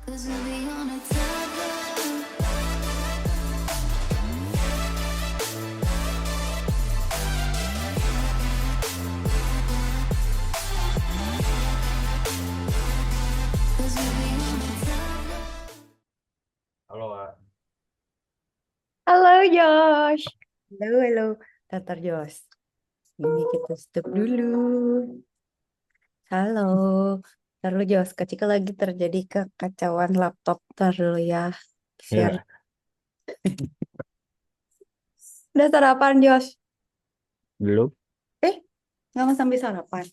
'Cause we'll be on a tether. Cause we'll be on a tether. Halo, Wak. Halo Josh. Halo. Tatar Josh. Ini kita stop dulu. Halo. Ntar dulu Josh, Kak Cika lagi terjadi kekacauan laptop. Ntar dulu ya. Share. Iya, Udah sarapan Josh? belum. Nggak mau sambil sarapan.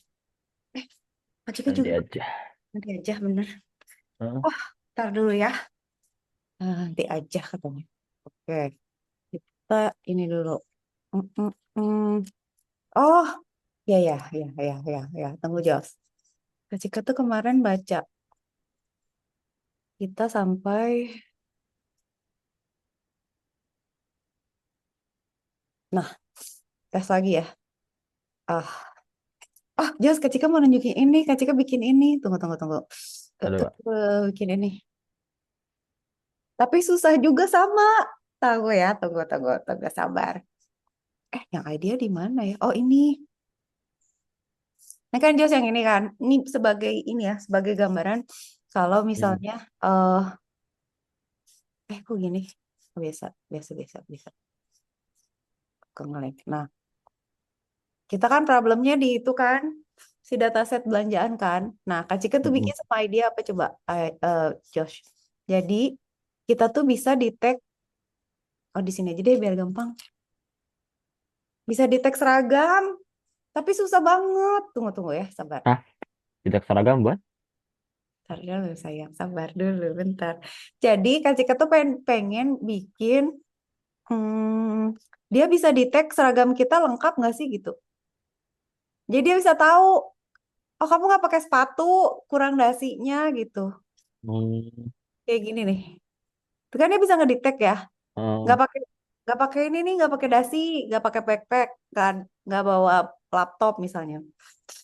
Kak Cika Nanti juga aja. nanti aja bener. Heeh. Oh, ntar dulu ya. Nanti aja katanya. Oke. Kita ini dulu. Mm, mm, mm. Oh, ya. Tunggu Josh. Kak Cika tuh kemarin baca. Kita sampai Nah, tes lagi ya. Ah, Jos, Kak Cika mau nunjukin ini. Kak Cika bikin ini. Tunggu. Ada, Wak. Bikin ini. Tapi susah juga sama. Tunggu ya, tunggu, sabar. Yang idea di mana ya? Oh, ini. Ini kan Jos yang ini kan. Ini sebagai ini ya, sebagai gambaran. Kalau Hmm. misalnya, kok gini? Oh, biasa. Nge-lag. Nah, kita kan problemnya di itu kan, si dataset belanjaan kan. Nah, Kak Cika tuh Mm-mm. bikin sama ide apa coba, Josh? Jadi, kita tuh bisa di-tag, di sini aja deh biar gampang. Bisa di-tag seragam, tapi susah banget. Tunggu ya, sabar. Hah? Tidak seragam, buat? Bentar dulu sayang, sabar dulu, bentar. Jadi, Kak Cika tuh pengen bikin, dia bisa di-tag seragam kita lengkap nggak sih gitu. Jadi dia bisa tahu, oh kamu nggak pakai sepatu, kurang dasinya gitu. Hmm. Kayak gini nih. Itu kan dia bisa ngedetect ya. Nggak Oh. pakai nggak pakai ini nih, nggak pakai dasi, nggak pakai backpack, kan, nggak bawa laptop misalnya.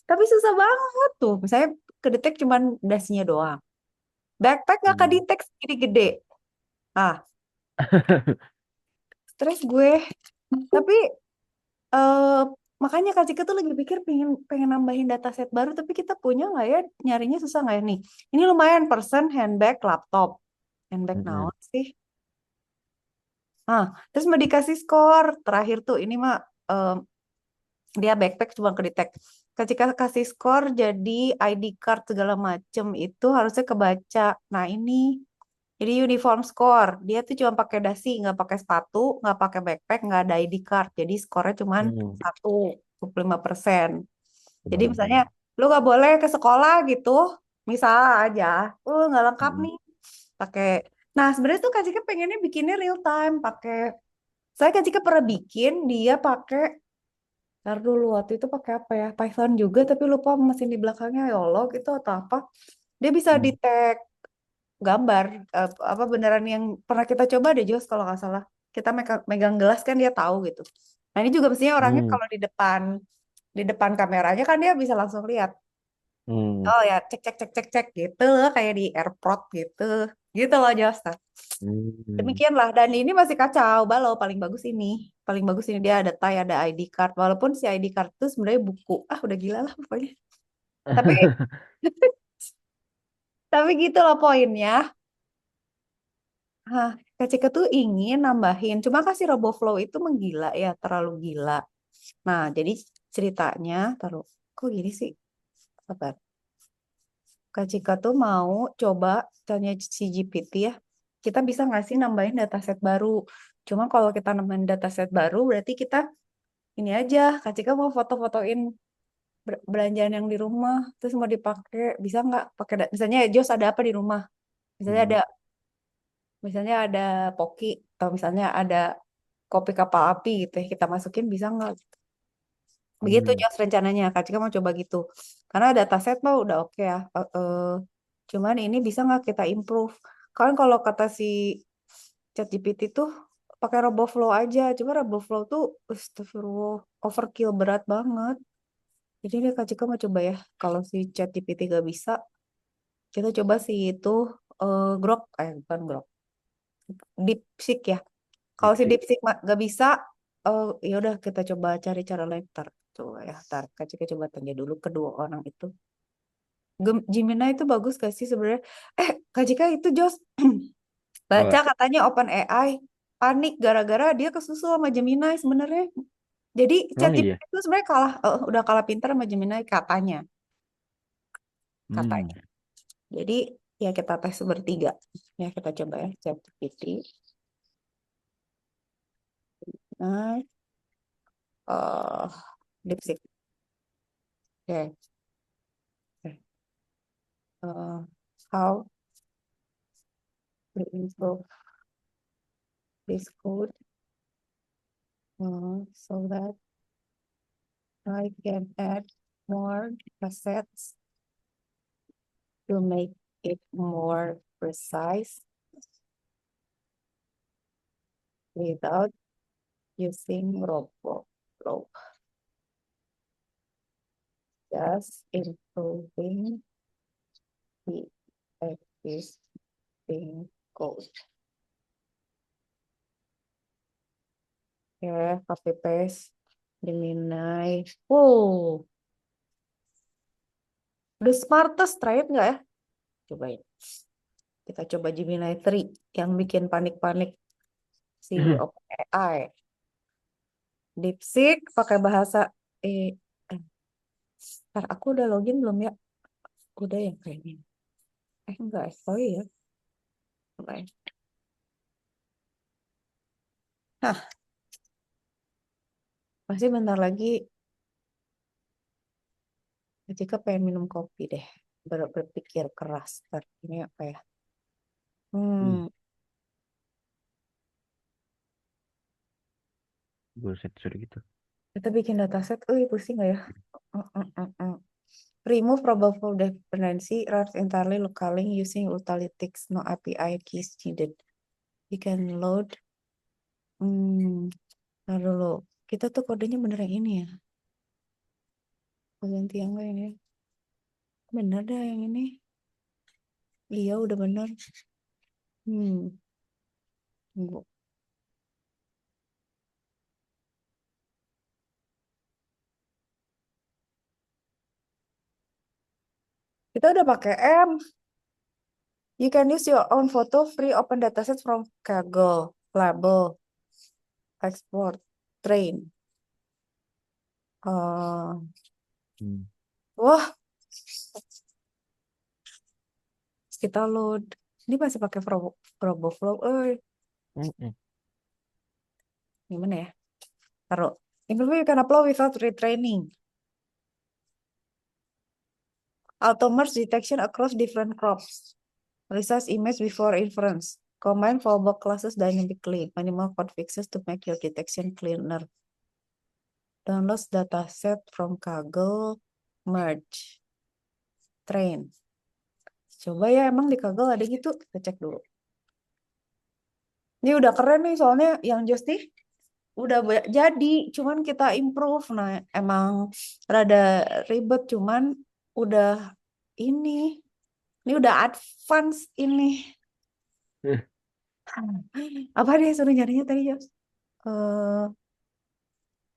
Tapi susah banget tuh. Misalnya kedetek cuman dasinya doang. Backpack nggak Hmm. kedetek segini gede. Ah, stres gue. Tapi eh makanya Kak Cika tuh lagi pikir pengen pengen nambahin dataset baru, tapi kita punya nggak ya? Nyarinya susah nggak ya nih? Ini lumayan person, handbag, laptop. Handbag Mm-mm. naon sih? Terus mau dikasih skor. Terakhir tuh ini mah eh, dia backpack cuma kedetek. Ketika kasih skor jadi ID card segala macem itu harusnya kebaca. Nah ini jadi uniform score. Dia tuh cuma pakai dasi, nggak pakai sepatu, nggak pakai backpack, nggak ada ID card. Jadi skornya cuma Hmm. 1,5%. Jadi misalnya Benar-benar. lu nggak boleh ke sekolah gitu, misal aja, nggak lengkap Mm-mm. nih pakai. Nah sebenarnya tuh Kak Cika pengennya bikinnya real time pakai. Saya Kak Cika pernah bikin dia pakai. Ntar dulu waktu itu pakai apa ya? Python juga tapi lupa mesin di belakangnya ya Allah gitu atau apa. Dia bisa Hmm. di-tag gambar, apa beneran yang pernah kita coba deh Jos kalau nggak salah. Kita megang gelas kan dia tahu gitu. Nah ini juga mestinya orangnya Hmm. kalau di depan kameranya kan dia bisa langsung lihat. Hmm. Oh ya cek gitu kayak di airport gitu. Gitu loh Jos. Nah, Hmm. demikianlah dan ini masih kacau balau paling bagus ini. Paling bagus ini dia ada tie, ada ID card. Walaupun si ID card itu sebenarnya buku. Udah gila lah pokoknya. Tapi tapi gitu loh poinnya. Kak Cika tuh ingin nambahin. Cuma kasih RoboFlow itu menggila ya, terlalu gila. Nah, jadi ceritanya, taruh, kok gini sih? Sabar. Kak Cika tuh mau coba tanya si GPT ya. Kita bisa nggak sih nambahin dataset baru? Cuma kalau kita nambahin dataset baru, berarti kita ini aja. Kak Cika mau foto-fotoin belanjaan yang di rumah, terus mau dipakai, bisa nggak pakai? Misalnya Jos ada apa di rumah? Misalnya Hmm. ada Misalnya ada Poki atau misalnya ada kopi kapal api gitu ya, kita masukin bisa nggak? Begitu Hmm. Jos rencananya. Kak Cika mau coba gitu. Karena dataset mah udah oke ya. Cuman ini bisa nggak kita improve? Kan kalau kata si ChatGPT tuh pakai RoboFlow aja. Cuma RoboFlow tuh astagfirullah, overkill berat banget. Jadi ini Kak Cika mau coba ya. Kalau si ChatGPT gak bisa, kita coba sih itu Grok, bukan Grok, DeepSeek ya. Kalau si DeepSeek. DeepSeek nggak bisa, ya udah kita coba cari cara lain ntar. Coba ya, ntar kita coba tanya dulu kedua orang itu. Gemini itu bagus gak sih sebenarnya? Kak Cika itu Jos baca Apa? katanya OpenAI panik gara-gara dia kesusul sama Gemini sebenarnya. Jadi Emang ChatGPT iya? itu sebenarnya udah kalah pintar sama Gemini katanya, Hmm. katanya. Jadi ya kita tes bertiga. Ya kita coba ya ChatGPT. Nah, eh DeepSeek. Oke. Oke. How to improve this code so that I can add more assets to make it more precise without using RoboFlow. Just improving the existing code. Ya, copy paste, Gemini. Oh, the smartest, try it nggak ya? Cobain. Kita coba Gemini 3 yang bikin panik-panik si OpenAI. DeepSeek pakai bahasa eh, eh, ntar aku udah login belum ya? Udah ya kayaknya. Enggak, oh iya. Enggak ya. Nah, pasti bentar lagi ketika pengen minum kopi deh. Berpikir keras. Ntar ini apa ya? Hmm. Hmm, Buset, sudah gitu. kita bikin dataset. Pusing nggak ya? Mm, mm, mm, mm. Remove probable dependency, runs entirely locally using Utalytics, no API keys needed. You can load. Nah dulu. Kita tuh kodenya bener yang ini ya. Ganti yang lain ya. Bener dah yang ini. Iya udah bener. Tunggu. Kita udah pakai M. You can use your own photo, free open datasets from Kaggle, Label, Export, Train. Hmm. Wah, kita load. Ini masih pakai RoboFlow. Mm-mm. Gimana ya? Taruh. Improve you can upload without retraining. Auto merge detection across different crops. Resize image before inference. Combine fallback classes dynamically. Minimal code fixes to make your detection cleaner. Download dataset from Kaggle. Merge. Train. Coba ya, emang di Kaggle ada gitu? Kita cek dulu. Ini udah keren nih, soalnya yang just nih udah jadi, cuman kita improve. Nah, emang rada ribet, cuman udah ini udah advance ini. Apa dia suruh nyarinya tadi, Jos? Eh,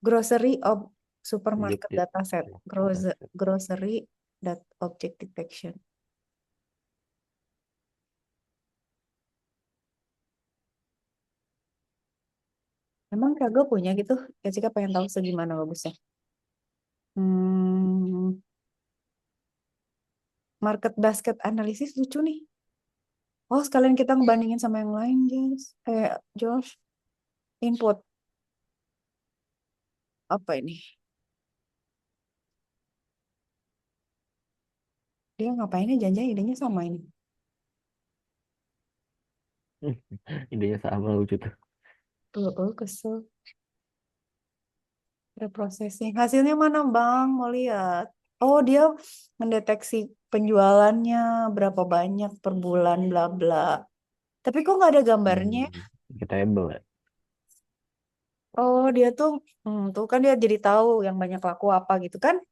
grocery of supermarket Objective. dataset. Grocery that object detection. Emang Kaggle punya gitu? Ya Cika pengen tahu segimana bagusnya. Market basket analisis lucu nih. Oh, sekalian kita ngebandingin sama yang lain, Josh. Input. Apa ini? Dia ngapainnya jangan-jangan idenya sama ini. Idenya sama lucu tuh. Kesel. Reprocessing. Hasilnya mana, Bang? Mau lihat. Oh, dia mendeteksi penjualannya, berapa banyak per bulan, bla bla. Tapi kok nggak ada gambarnya? Kita able ya. Oh, dia tuh kan dia jadi tahu yang banyak laku apa gitu kan?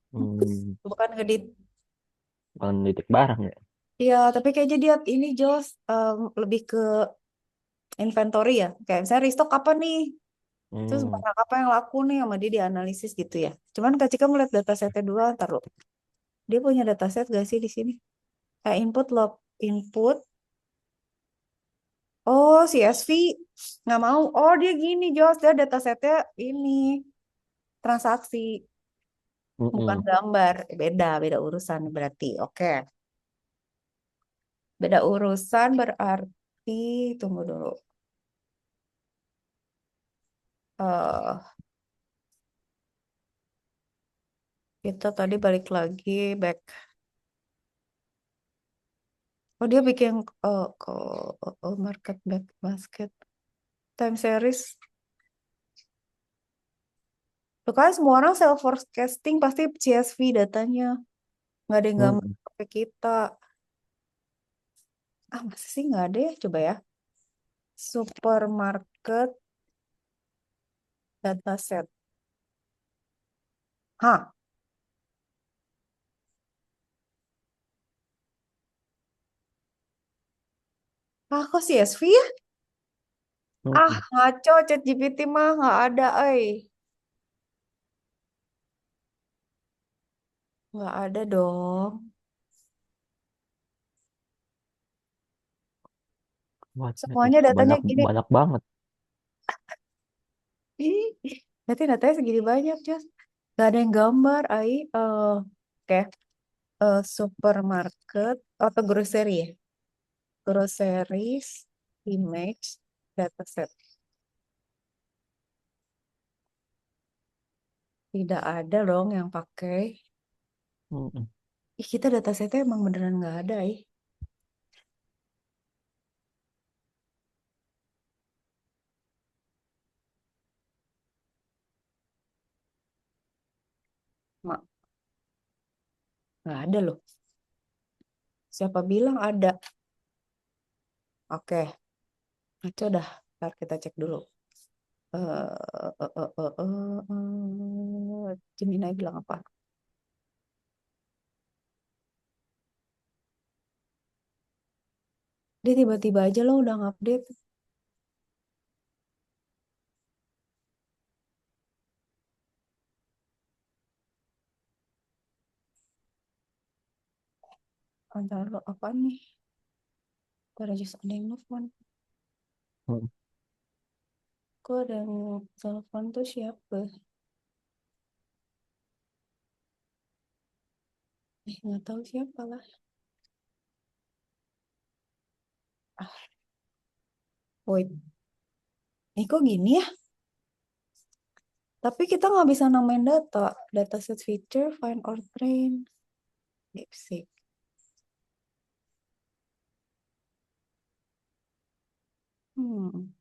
Hmm. Bukan ngedit. Bukan titik barang ya. Iya, tapi kayaknya dia ini Jos lebih ke inventory ya. Kayak misalnya restock apa nih? Terus Hmm. barang apa yang laku nih sama dia dianalisis gitu ya. Cuman Kak Cika melihat datasetnya dua, taruh. Dia punya dataset gak sih di sini? Input log input. Oh, CSV nggak mau. Oh, dia gini Jos, dia datasetnya ini transaksi, bukan Mm-mm. gambar. Beda, beda urusan berarti. Oke. Beda urusan berarti tunggu dulu. eh Kita tadi balik lagi back. Oh dia bikin ke market back basket time series. Tuh kan semua orang self forecasting pasti CSV datanya. Nggak ada yang gambar Mm-mm. pakai kita. Ah masa sih nggak ada ya? Coba ya. Supermarket dataset. Hah? Ah kok CSV ya? Ah Mm-mm. ngaco ChatGPT mah nggak ada, nggak ada dong. What itu Semuanya datanya banyak gini. banyak banget. Ih, berarti datanya segini banyak, Jos. Gak ada yang gambar, oke. Supermarket atau grocery ya? Groceries, image, dataset. Tidak ada dong yang pakai. Mm-mm. Ih, kita datasetnya emang beneran nggak ada, ih. Mak, nggak ada loh. Siapa bilang ada? Oke, ngaco dah. Ntar kita cek dulu. Gemini bilang apa? Dia tiba-tiba aja loh udah ngupdate. Antara lo apa nih? Para just ada yang nelfon. Mm. Kok ada yang telepon tuh siapa? Nggak tahu siapa lah. Ah, wait. Kok gini ya? Tapi kita nggak bisa namain data. Dataset feature, find or train. DeepSeek. Hmm.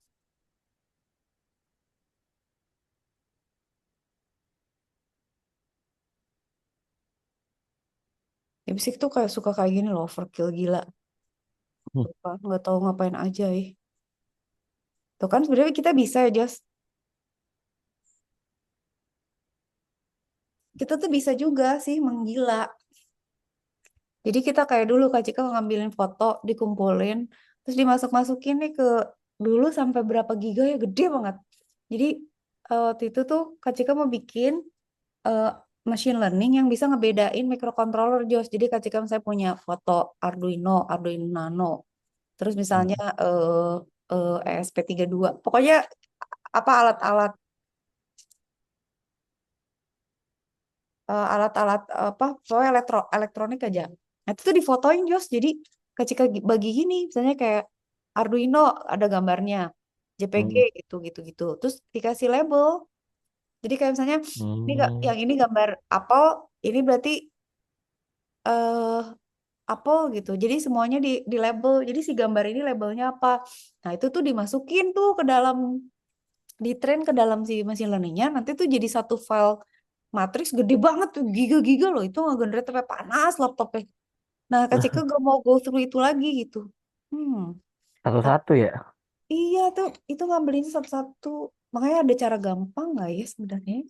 DeepSeek tuh kayak suka kayak gini loh, overkill gila. Mm. Suka nggak tahu ngapain aja, ih. Tuh kan sebenarnya kita bisa ya, Jas. Kita tuh bisa juga sih menggila. Jadi kita kayak dulu Kak Cika ngambilin foto, dikumpulin, terus dimasuk-masukin nih ke dulu sampai berapa giga ya gede banget. Jadi waktu itu tuh Kak Cika mau bikin eh, machine learning yang bisa ngebedain microcontroller Jos. Jadi Kak Cika misalnya punya foto Arduino, Arduino Nano, terus misalnya Mm. ESP32. Pokoknya apa alat-alat alat-alat apa pokoknya elektronik aja. Nah, itu tuh difotoin Jos. Jadi ketika bagi gini, misalnya kayak Arduino ada gambarnya, JPG Mm. gitu gitu gitu. Terus dikasih label. Jadi kayak misalnya ini Mm. yang ini gambar apel, ini berarti eh apel gitu. Jadi semuanya di label. Jadi si gambar ini labelnya apa? Nah, itu tuh dimasukin tuh ke dalam di train ke dalam si machine learningnya. Nanti tuh jadi satu file matriks gede banget tuh giga-giga loh itu nggak generate sampai panas laptopnya. Nah Kak Cika gak mau go through itu lagi gitu. Hmm. Ta- Satu-satu ya. iya tuh itu ngambilin satu-satu. Makanya ada cara gampang nggak ya sebenarnya?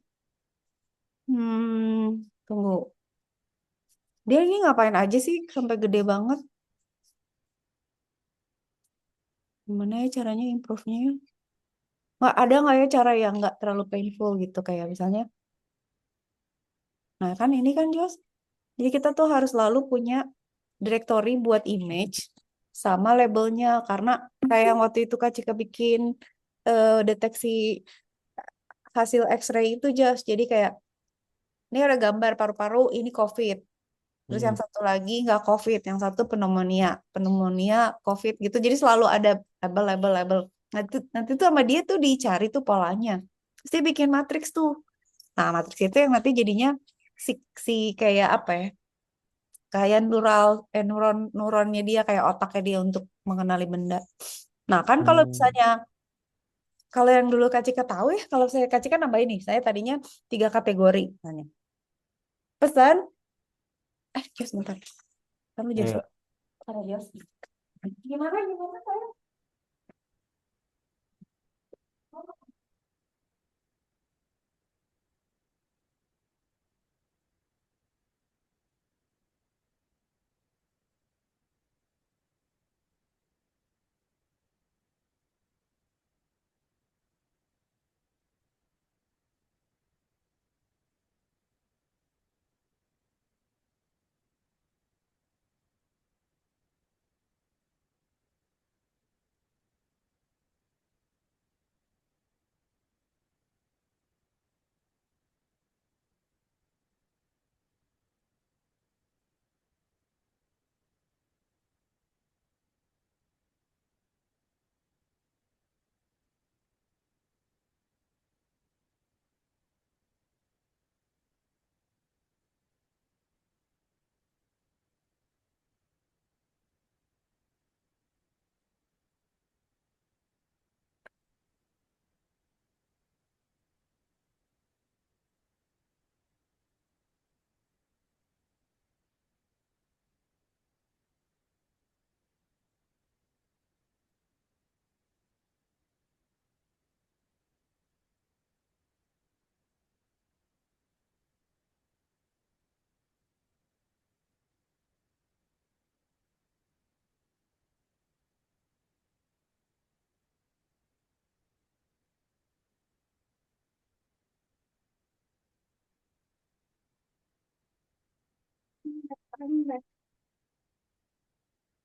Tunggu. Dia ini ngapain aja sih sampai gede banget? Gimana ya caranya improve-nya ya? Nggak ya cara yang nggak terlalu painful gitu kayak misalnya, nah kan ini kan Jos, jadi kita tuh harus selalu punya directory buat image sama labelnya karena kayak yang waktu itu Kak Cika bikin deteksi hasil X-ray itu Jos, jadi kayak ini ada gambar paru-paru ini COVID, terus yang Hmm. satu lagi nggak COVID, yang satu pneumonia, pneumonia COVID gitu, jadi selalu ada label. Nanti tuh sama dia tuh dicari tuh polanya, terus dia bikin matriks tuh. Nah, matriks itu yang nanti jadinya si, si kayak apa ya? Kayak neuronnya dia kayak otaknya dia untuk mengenali benda. Nah, kan kalau Hmm. misalnya kalau yang dulu Kak Cika tahu ya, kalau saya Kak Cika nambah ini, saya tadinya 3 kategori misalnya. Pesan, Jos bentar. Kamu Jos. Iya. Ada Jos. Gimana saya?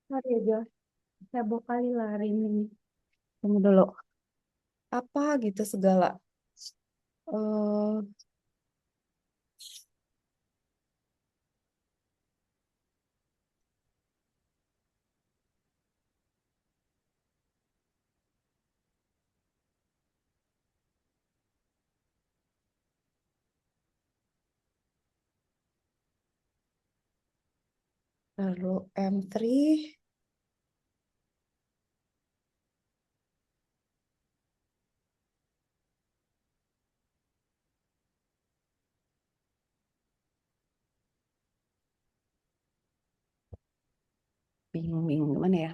Sorry ya Jos, saya kali lari ini. Tunggu dulu. Apa gitu segala. eh lalu M3. Bingung gimana ya?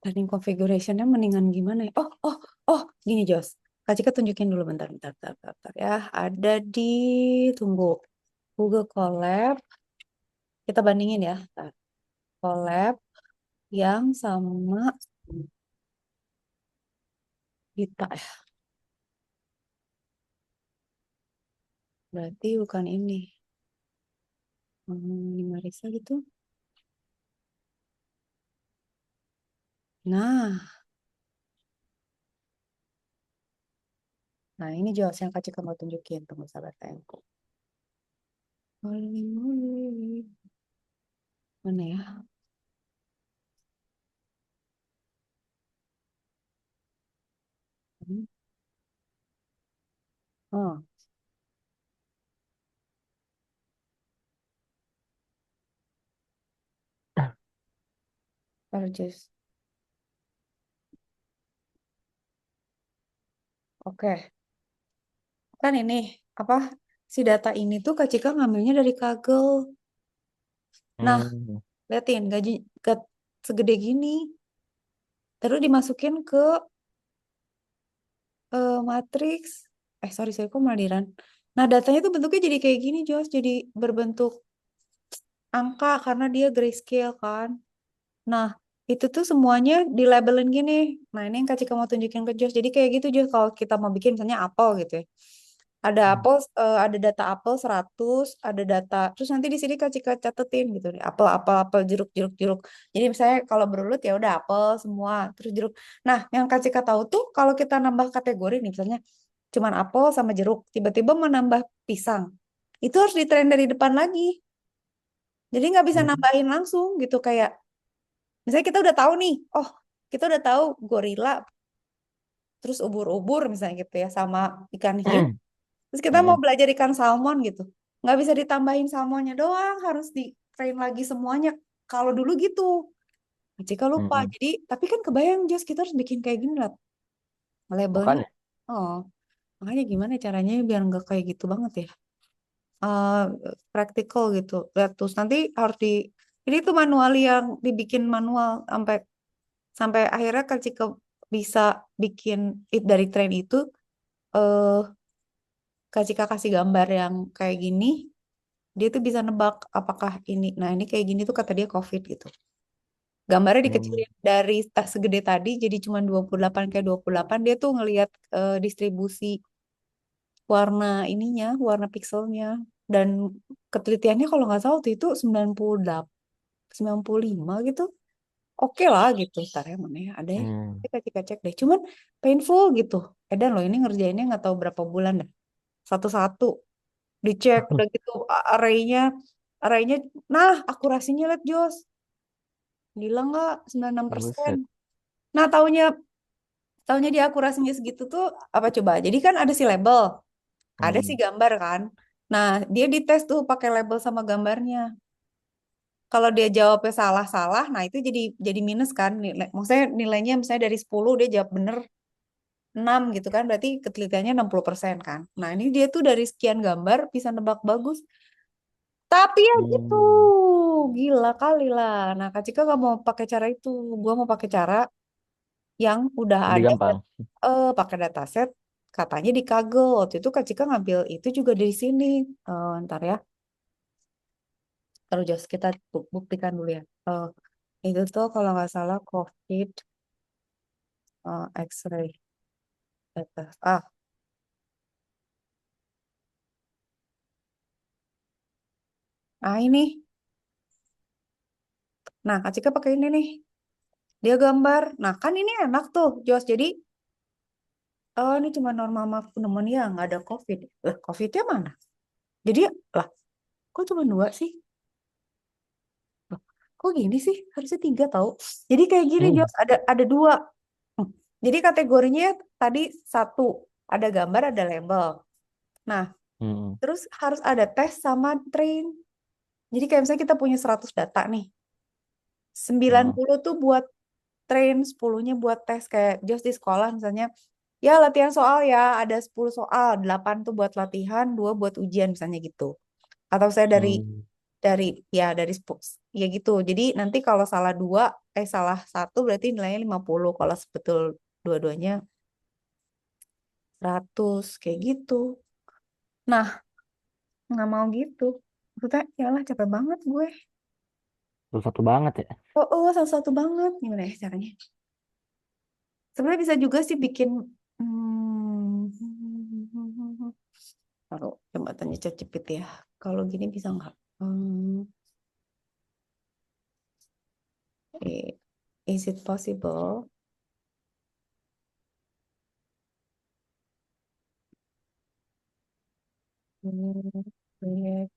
Running configuration-nya mendingan gimana ya? Gini Jos. Kak Cika tunjukin dulu bentar ya. Ada di, tunggu, Google Colab. Kita bandingin ya. Ntar. Colab yang sama Gita ya. Berarti bukan ini. Ini Marisa gitu. Nah, ini Jos yang Kak Cika mau tunjukin. Tunggu sabar sayangku. Holy moly. Mana ya? Hmm. Oh, Just. Oke. Kan ini, apa, si data ini tuh Kak Cika ngambilnya dari Kaggle. Nah, Hmm. liatin gaji gak segede gini. Terus dimasukin ke matriks. Sorry, kok malah Nah, datanya tuh bentuknya jadi kayak gini, Jos. Jadi berbentuk angka karena dia grayscale kan. Nah, itu tuh semuanya dilabelin gini. Nah, ini yang Kak Cika mau tunjukin ke Jos. Jadi kayak gitu Jos, kalau kita mau bikin misalnya apel gitu ya. Ada Hmm. apel, ada data apel 100, ada data, terus nanti di sini Kak Cika catetin gitu nih. Apel, apel, apel, jeruk, jeruk, jeruk. Jadi misalnya kalau berulut ya udah apel semua, terus jeruk. Nah, yang Kak Cika tahu tuh kalau kita nambah kategori nih, misalnya cuman apel sama jeruk, tiba-tiba mau nambah pisang. Itu harus di trend dari depan lagi. Jadi nggak bisa Hmm. nambahin langsung gitu kayak misalnya kita udah tahu nih, oh kita udah tahu gorila, terus ubur-ubur misalnya gitu ya, sama ikan hiu. Terus kita mau Hmm. belajar ikan salmon gitu. Nggak bisa ditambahin salmonnya doang, harus di train lagi semuanya. Kalau dulu gitu. Jika lupa. Hmm. Jadi, tapi kan kebayang Jos, kita harus bikin kayak gini lah. Labelnya. Makanya. Oh, makanya gimana caranya biar nggak kayak gitu banget ya. eh Praktikal gitu. Lihat terus nanti harus di ini tuh manual yang dibikin manual sampai sampai akhirnya kan Cika bisa bikin dari train itu eh Kak Cika kasih gambar yang kayak gini, dia tuh bisa nebak apakah ini. Nah, ini kayak gini tuh kata dia COVID gitu. Gambarnya Hmm. dikecilin dari segede tadi jadi cuma 28 kayak 28. Dia tuh ngelihat distribusi warna ininya, warna pikselnya. Dan ketelitiannya kalau nggak salah waktu itu 98, 95 gitu. Oke lah gitu. Ntar ya mana ya ada ya. Hmm. Kita cek deh. Cuman painful gitu. Edan loh ini ngerjainnya nggak tahu berapa bulan dah. Satu-satu dicek udah gitu arraynya arraynya. Nah akurasinya liat Jos, gila nggak 96%. Buset. Nah taunya taunya dia akurasinya segitu tuh apa coba, jadi kan ada si label, ada si Hmm. gambar kan. Nah dia dites tuh pakai label sama gambarnya. Kalau dia jawabnya salah-salah, nah itu jadi minus kan nilai. Maksudnya nilainya misalnya dari 10 dia jawab bener 6 gitu kan, berarti ketelitiannya 60% kan. Nah ini dia tuh dari sekian gambar bisa nebak bagus. Tapi ya gitu, Hmm. gila kali lah. Nah, Kak Cika gak mau pakai cara itu. Gua mau pakai cara yang udah Lebih ada, gampang. pakai dataset. Katanya di Kaggle. Waktu itu Kak Cika ngambil itu juga dari sini. Ntar ya, terus Jos kita buktikan dulu ya. Itu tuh kalau nggak salah COVID X-ray data. Ini. Nah, Kak Cika pakai ini nih. Dia gambar. Nah, kan ini enak tuh, Jos. Jadi, oh ini cuma normal pneumonia, nggak ada COVID. Lah, COVID-nya mana? Jadi lah, kok cuma dua sih? Loh, kok gini sih? Harusnya tiga tahu. Jadi kayak gini, Hmm. Jos. Ada dua. Hmm. Jadi kategorinya tadi satu, ada gambar, ada label. Nah, Hmm. terus harus ada tes sama train. Jadi kayak misalnya kita punya 100 data nih. sembilan Hmm. puluh tuh buat train, 10-nya buat tes. Kayak Jos di sekolah misalnya, ya latihan soal ya, ada 10 soal. 8 tuh buat latihan, 2 buat ujian misalnya gitu. Atau saya Hmm. dari ya dari ya gitu. Jadi nanti kalau salah dua, salah satu berarti nilainya 50. Kalau sebetul dua-duanya 100 kayak gitu. Nah, nggak mau gitu. Maksudnya, ya lah capek banget gue. Satu banget ya. Satu-satu banget. Gimana ya caranya? Sebenarnya bisa juga sih bikin taruh coba tanya ChatGPT ya. Kalau gini bisa nggak? Is it possible? Create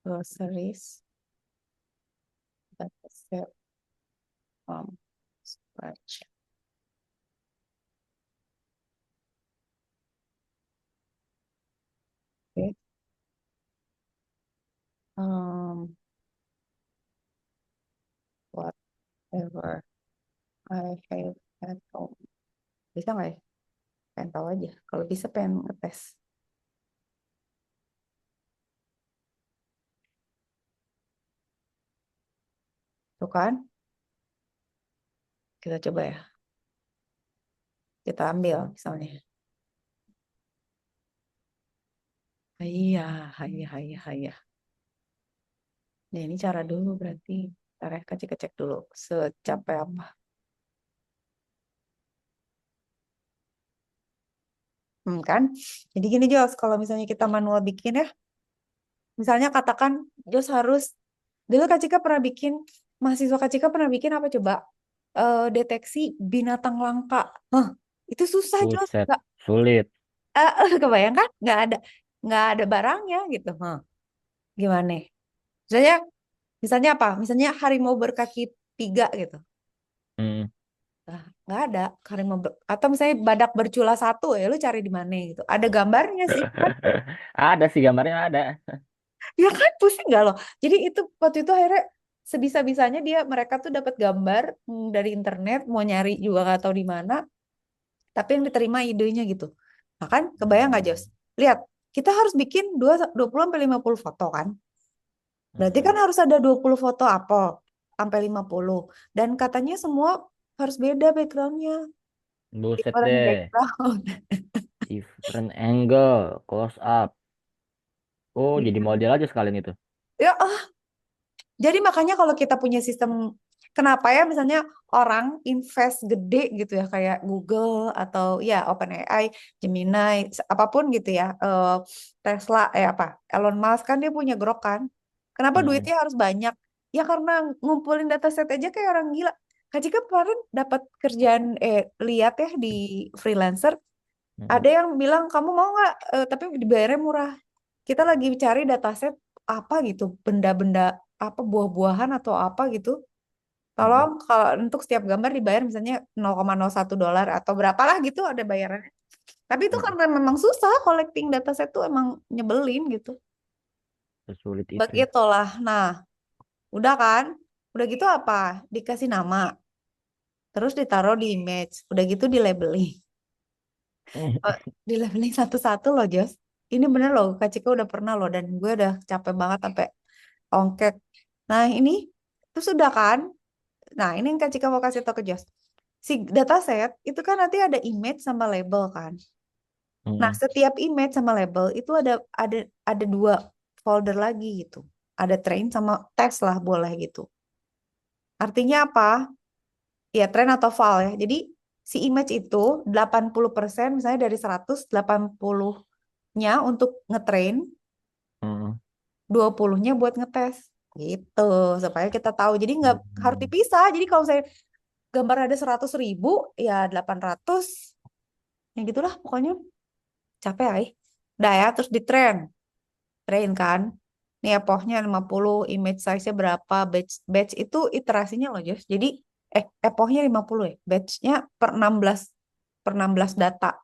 groceries that set from scratch. Okay. Whatever I have at home. Bisa nggak ya? Pengen tahu aja. Kalau bisa pengen ngetes. Tuh kan? Kita coba ya. Kita ambil misalnya. Iya, iya, iya, iya. Ya ini cara dulu berarti. Ntar ya, kecek dulu secapek apa. Kan? Jadi gini Jos, kalau misalnya kita manual bikin ya, misalnya katakan Jos harus, dulu Kak Cika pernah bikin, mahasiswa Kak Cika pernah bikin apa coba? Deteksi binatang langka. Hah, itu susah Jos. Buset, Nggak, sulit. kebayang kan? Nggak ada barangnya gitu. Hah, gimana? Misalnya, misalnya apa? Misalnya harimau berkaki 3 gitu. Hmm. Nah, nggak ada harimau atau misalnya badak bercula 1 ya lu cari di mana gitu. Ada gambarnya sih kan? Ada sih gambarnya ada. Ya kan pusing nggak loh. Jadi itu waktu itu akhirnya sebisa-bisanya mereka tuh dapat gambar dari internet mau nyari juga nggak tahu di mana. Tapi yang diterima idenya gitu. Nah kan kebayang nggak Jos? Lihat kita harus bikin 20 sampai 50 foto kan. Berarti kan Mm-mm. harus ada 20 foto apel sampai 50. Dan katanya semua harus beda backgroundnya. Buset Different deh. background. Different angle, close up. Oh, jadi model aja sekalian itu. Ya, jadi makanya kalau kita punya sistem, kenapa ya misalnya orang invest gede gitu ya kayak Google atau ya OpenAI, Gemini, apapun gitu ya, Tesla, apa, Elon Musk kan dia punya Grok kan. Kenapa Mm-mm. duitnya harus banyak? Ya karena ngumpulin dataset aja kayak orang gila. Kak Cika kemarin dapat kerjaan, lihat ya di freelancer, Mm-mm. ada yang bilang kamu mau nggak, tapi dibayarnya murah. Kita lagi cari dataset apa gitu, benda-benda apa buah-buahan atau apa gitu. Mm-mm. Tolong kalau untuk setiap gambar dibayar misalnya 0,01 dolar atau berapalah gitu ada bayarannya. Tapi itu Mm-mm. karena memang susah collecting dataset tuh emang nyebelin gitu. Sesulit itu ya. Begitulah. Nah, udah kan? Udah gitu apa? Dikasih nama, terus ditaruh di image, udah gitu di labeling. Di labeling satu-satu loh, Jos. Ini bener loh, Kak Cika udah pernah loh dan gue udah capek banget sampai ongket. Nah, ini terus sudah kan? Nah, ini yang Kak Cika mau kasih tau ke Jos. Si dataset itu kan nanti ada image sama label kan. Nah, Mm-mm. setiap image sama label itu ada 2 folder lagi gitu. Ada train sama test lah boleh gitu. Artinya apa? Ya, train atau file ya. Jadi si image itu 80% misalnya dari 100, 80-nya untuk ngetrain, Mm-mm. 20-nya buat ngetes. Gitu, supaya kita tahu. Jadi nggak harus Mm-mm. dipisah. Jadi kalau saya gambar ada 100.000, ya 800, ya gitulah pokoknya. Capek ya. Udah ya, terus di train kan. Nih epochnya 50, image size-nya berapa, batch itu iterasinya loh, Jos. Jadi, epochnya 50 ya, batch-nya per 16 data.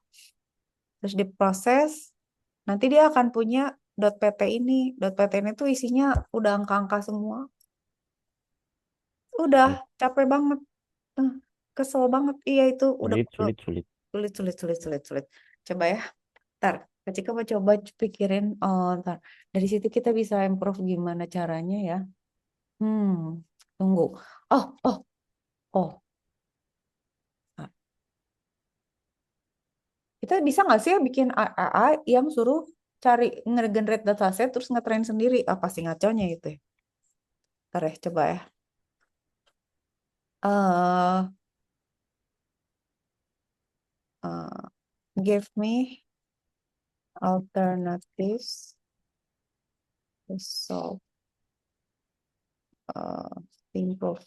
Terus diproses, nanti dia akan punya .pt ini. .pt ini tuh isinya udah angka-angka semua. Udah, Eh, capek banget. Eh, Kesel banget. Iya itu udah Sulit, sulit, sulit. sulit, sulit, sulit, sulit, sulit. Coba ya. Ntar, ketika mau coba pikirin, oh ntar. Dari situ kita bisa improve gimana caranya ya. Hmm, tunggu. Oh, oh, oh. Nah, kita bisa nggak sih ya bikin AI yang suruh cari nge-generate dataset terus ngetrain sendiri? Apa sih ngaconya gitu ya? Ntar ya, coba ya. eh uh, give me alternatives to solve, improve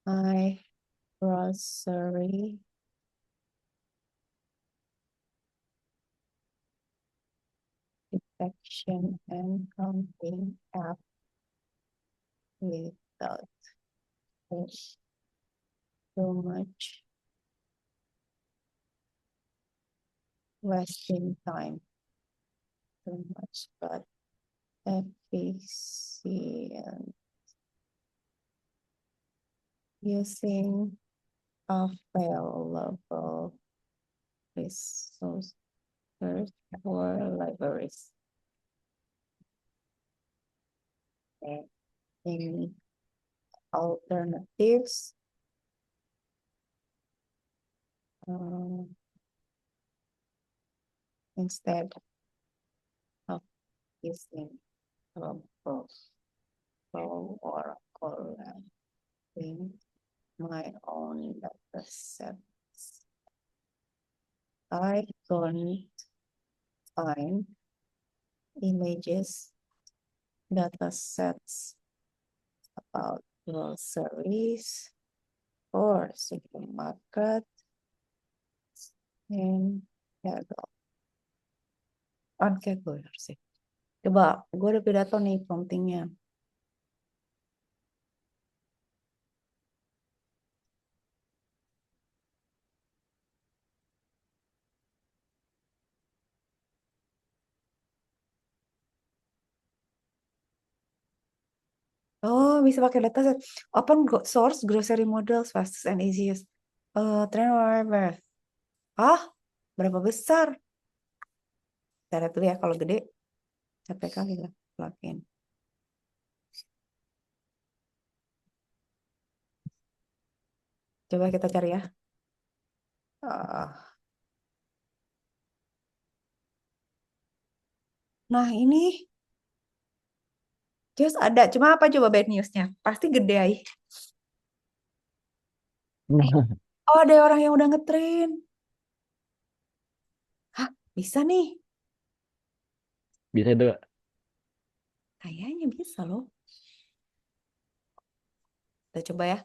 my grocery detection and counting app without too much wasting time, too much but efficient using available resources or libraries. Any alternatives? Instead of using Roblox or collecting my own data sets. I don't find images data sets about groceries or supermarket and Kaggle. On Kaggle sih. Coba, gue udah pidato nih promptingnya. Oh, bisa pakai data set. Open source grocery models fastest and easiest. Trend whatever. Ah, berapa besar? Kita lihat dulu ya, kalau gede, capek kali lah plugin. Coba kita cari ya. Nah, ini just ada. Cuma apa coba bad newsnya? Pasti gede ay. Oh, ada orang yang udah ngetrain. Hah, bisa nih. Bisa itu. Kayaknya bisa loh. Kita coba ya.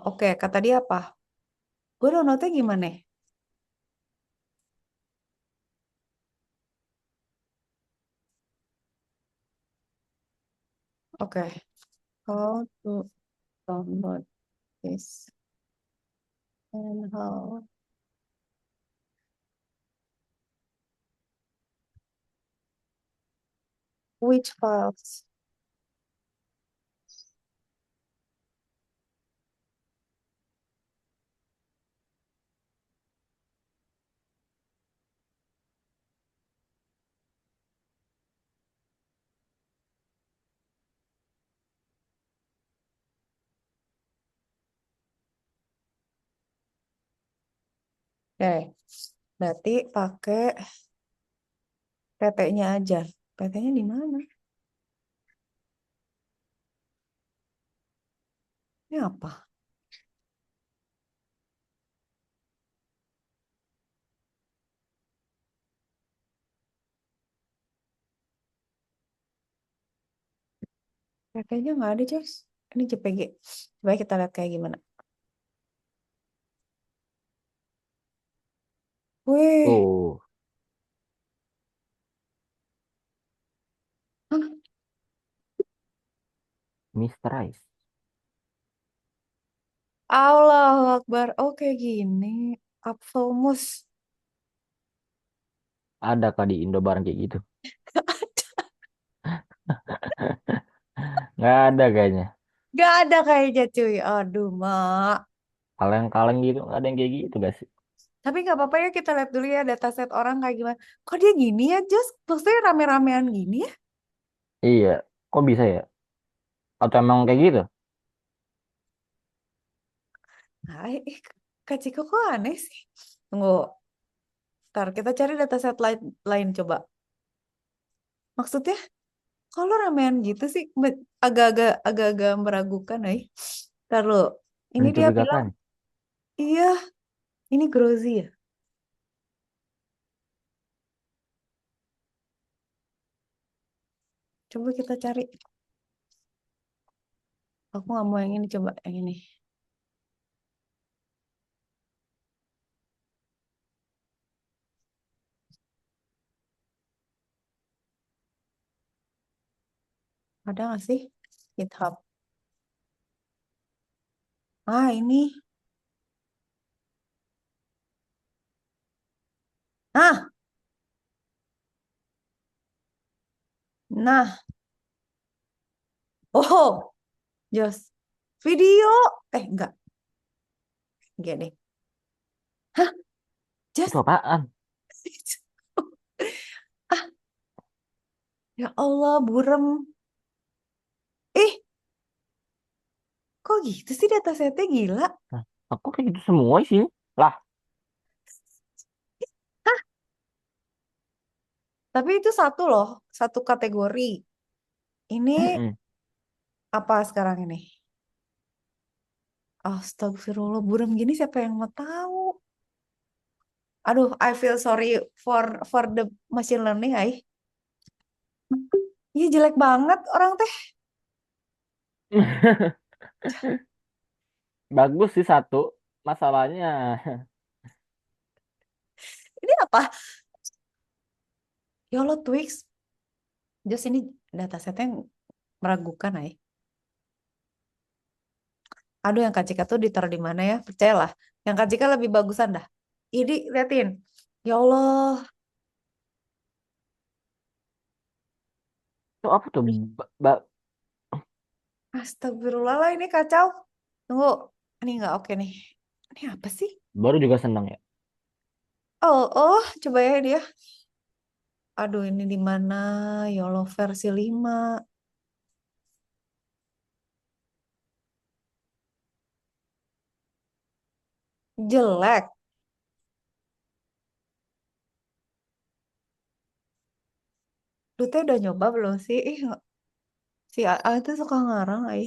Oke, kata dia apa? Gue downloadnya gimana? Oke. How to download this and how which files? Oke, berarti pakai PT-nya aja. PT-nya di mana? Ini apa? PT-nya nggak ada, Jess. Ini JPG. Coba kita lihat kayak gimana. Wih, Oh, hah? Misterise. Allahu Akbar. Oke, gini. Apfelmus. Ada kah di Indo barang kayak gitu? Nggak ada kayaknya. Gak ada kayaknya cuy. Aduh, Mak. Kaleng-kaleng gitu, nggak ada yang kayak gitu gak sih? Tapi nggak apa-apa ya, kita lihat dulu ya dataset orang kayak gimana. Kok dia gini ya, Just? Maksudnya rame-ramean gini ya? Iya, kok bisa ya? Atau emang kayak gitu? Nah, Kak Ciko kok aneh sih? Tunggu, ntar kita cari dataset lain coba. Maksudnya, kalau ramean gitu sih, agak-agak meragukan, Taruh, ini dia bilang, Mencurigakan. iya, ini Grozy ya. Coba kita cari. Aku nggak mau yang ini, coba yang ini. Ada nggak sih? GitHub. Ah, ini. Nah, nah. Oh, Jos. Video. Enggak. Enggak deh. Hah, Itu Jos. apaan? Ah, ya Allah, burem. Ih, kok gitu sih datasetnya gila? Nah, aku kayak gitu semua sih. Lah, Hah, Tapi itu satu loh, satu kategori. Ini Mm-mm. apa sekarang ini? Astagfirullah, buram gini siapa yang mau tahu? Aduh, I feel sorry for the machine learning, ay. Iya jelek banget orang teh. Bagus sih satu. Masalahnya Ini apa? Ya Allah, Twix. Just ini datasetnya yang meragukan, ay. Aduh, yang Kak Cika tuh ditaruh di mana ya? Percayalah. Yang Kak Cika lebih bagusan dah. Ini liatin. Ya Allah. itu apa tuh? Ba- Astagfirullah lah ini kacau. Tunggu. Ini nggak oke nih. Ini apa sih? Baru juga seneng ya. Coba ya dia. Aduh, ini di mana? Ya Allah, versi 5. Jelek. Lu teh udah nyoba belum sih? Si A itu suka ngarang, ay.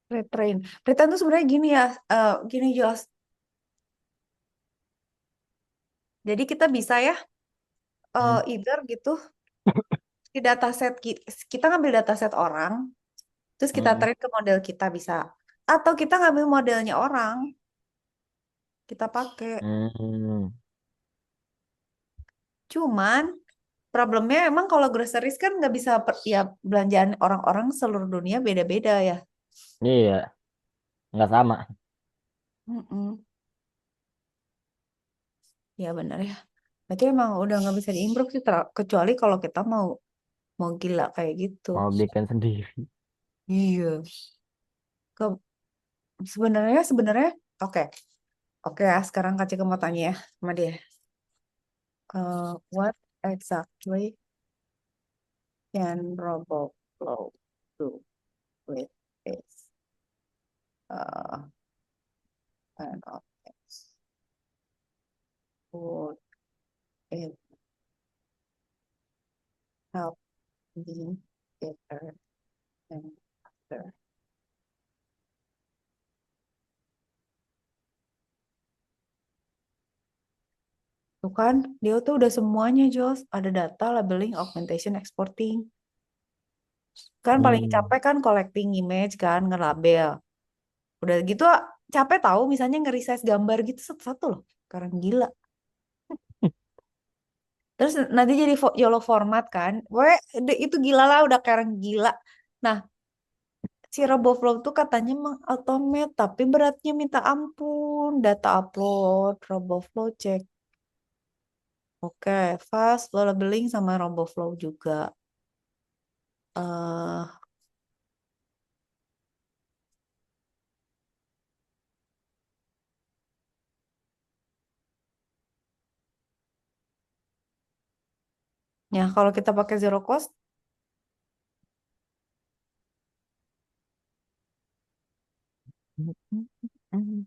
Retrain. Retrain tuh sebenarnya gini ya. Gini, Jos. Jadi kita bisa ya, Hmm. either gitu, di dataset kita ngambil dataset orang, terus kita Mm-mm. train ke model kita bisa. Atau kita ngambil modelnya orang, kita pakai. Hmm. Cuman problemnya emang kalau groceries kan nggak bisa ya belanjaan orang-orang seluruh dunia beda-beda ya. Iya, nggak sama. Mm-mm. Ya benar ya. Berarti emang udah nggak bisa diimprove sih, kecuali kalau kita mau mau gila kayak gitu. Mau bikin sendiri. Iya. Ke- sebenarnya oke. Oke ya, sekarang Kak Cika mau tanya ya sama dia. What exactly can RoboFlow do with this uh, kind of things? Would it help me better and faster? Tuh kan, dia tuh udah semuanya, Jos. Ada data, labeling, augmentation, exporting. Kan paling Hmm. capek kan collecting image kan, ngelabel. Udah gitu capek tahu misalnya nge-resize gambar gitu satu-satu loh. Sekarang gila. Terus nanti jadi YOLO format kan. Itu gila lah, udah kayak orang gila. Nah, si RoboFlow tuh katanya mengautomate, tapi beratnya minta ampun. Data upload, RoboFlow cek. Oke, fast, low labeling sama RoboFlow juga. eh Ya, kalau kita pakai zero cost,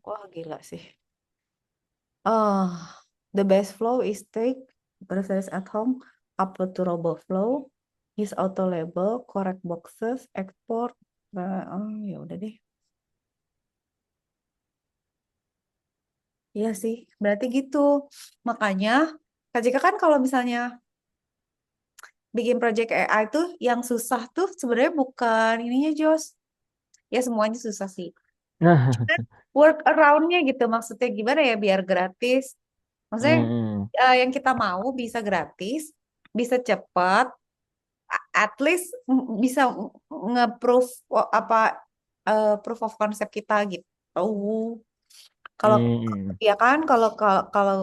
wah gila sih. Oh, the best flow is take groceries at home, upload to RoboFlow, use auto label, correct boxes, export. Oh, ya udah deh. Iya sih, berarti gitu. Makanya, Kak Jika kan kalau misalnya bikin project AI tuh yang susah tuh sebenarnya bukan ininya, Jos. Ya semuanya susah sih. Nah, Cuman work around-nya gitu, maksudnya gimana ya biar gratis. Maksudnya hmm. yang kita mau bisa gratis, bisa cepat, at least bisa nge-proof apa proof of concept kita gitu. Kalau Hmm. ya kan kalau kalau kalau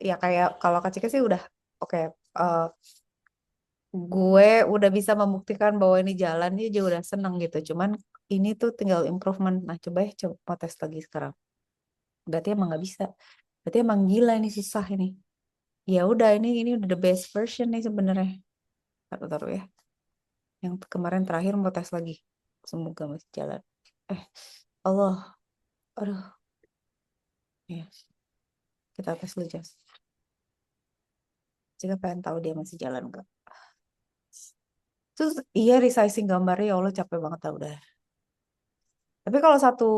ya kayak kalau Kak Cika sih udah oke, eh, gue udah bisa membuktikan bahwa ini jalan, dia juga udah seneng gitu. Cuman ini tuh tinggal improvement. Nah, coba mau tes lagi sekarang. Berarti emang nggak bisa. Berarti emang gila ini susah ini. Ya udah ini udah the best version nih sebenarnya. Taruh ya. Yang kemarin terakhir mau tes lagi. Semoga masih jalan. Eh, Allah. Aduh. Ya, kita tes dulu, Jas. Jika pengen tahu dia masih jalan nggak. Terus iya resizing gambarnya ya Allah capek banget tau udah. Tapi kalau satu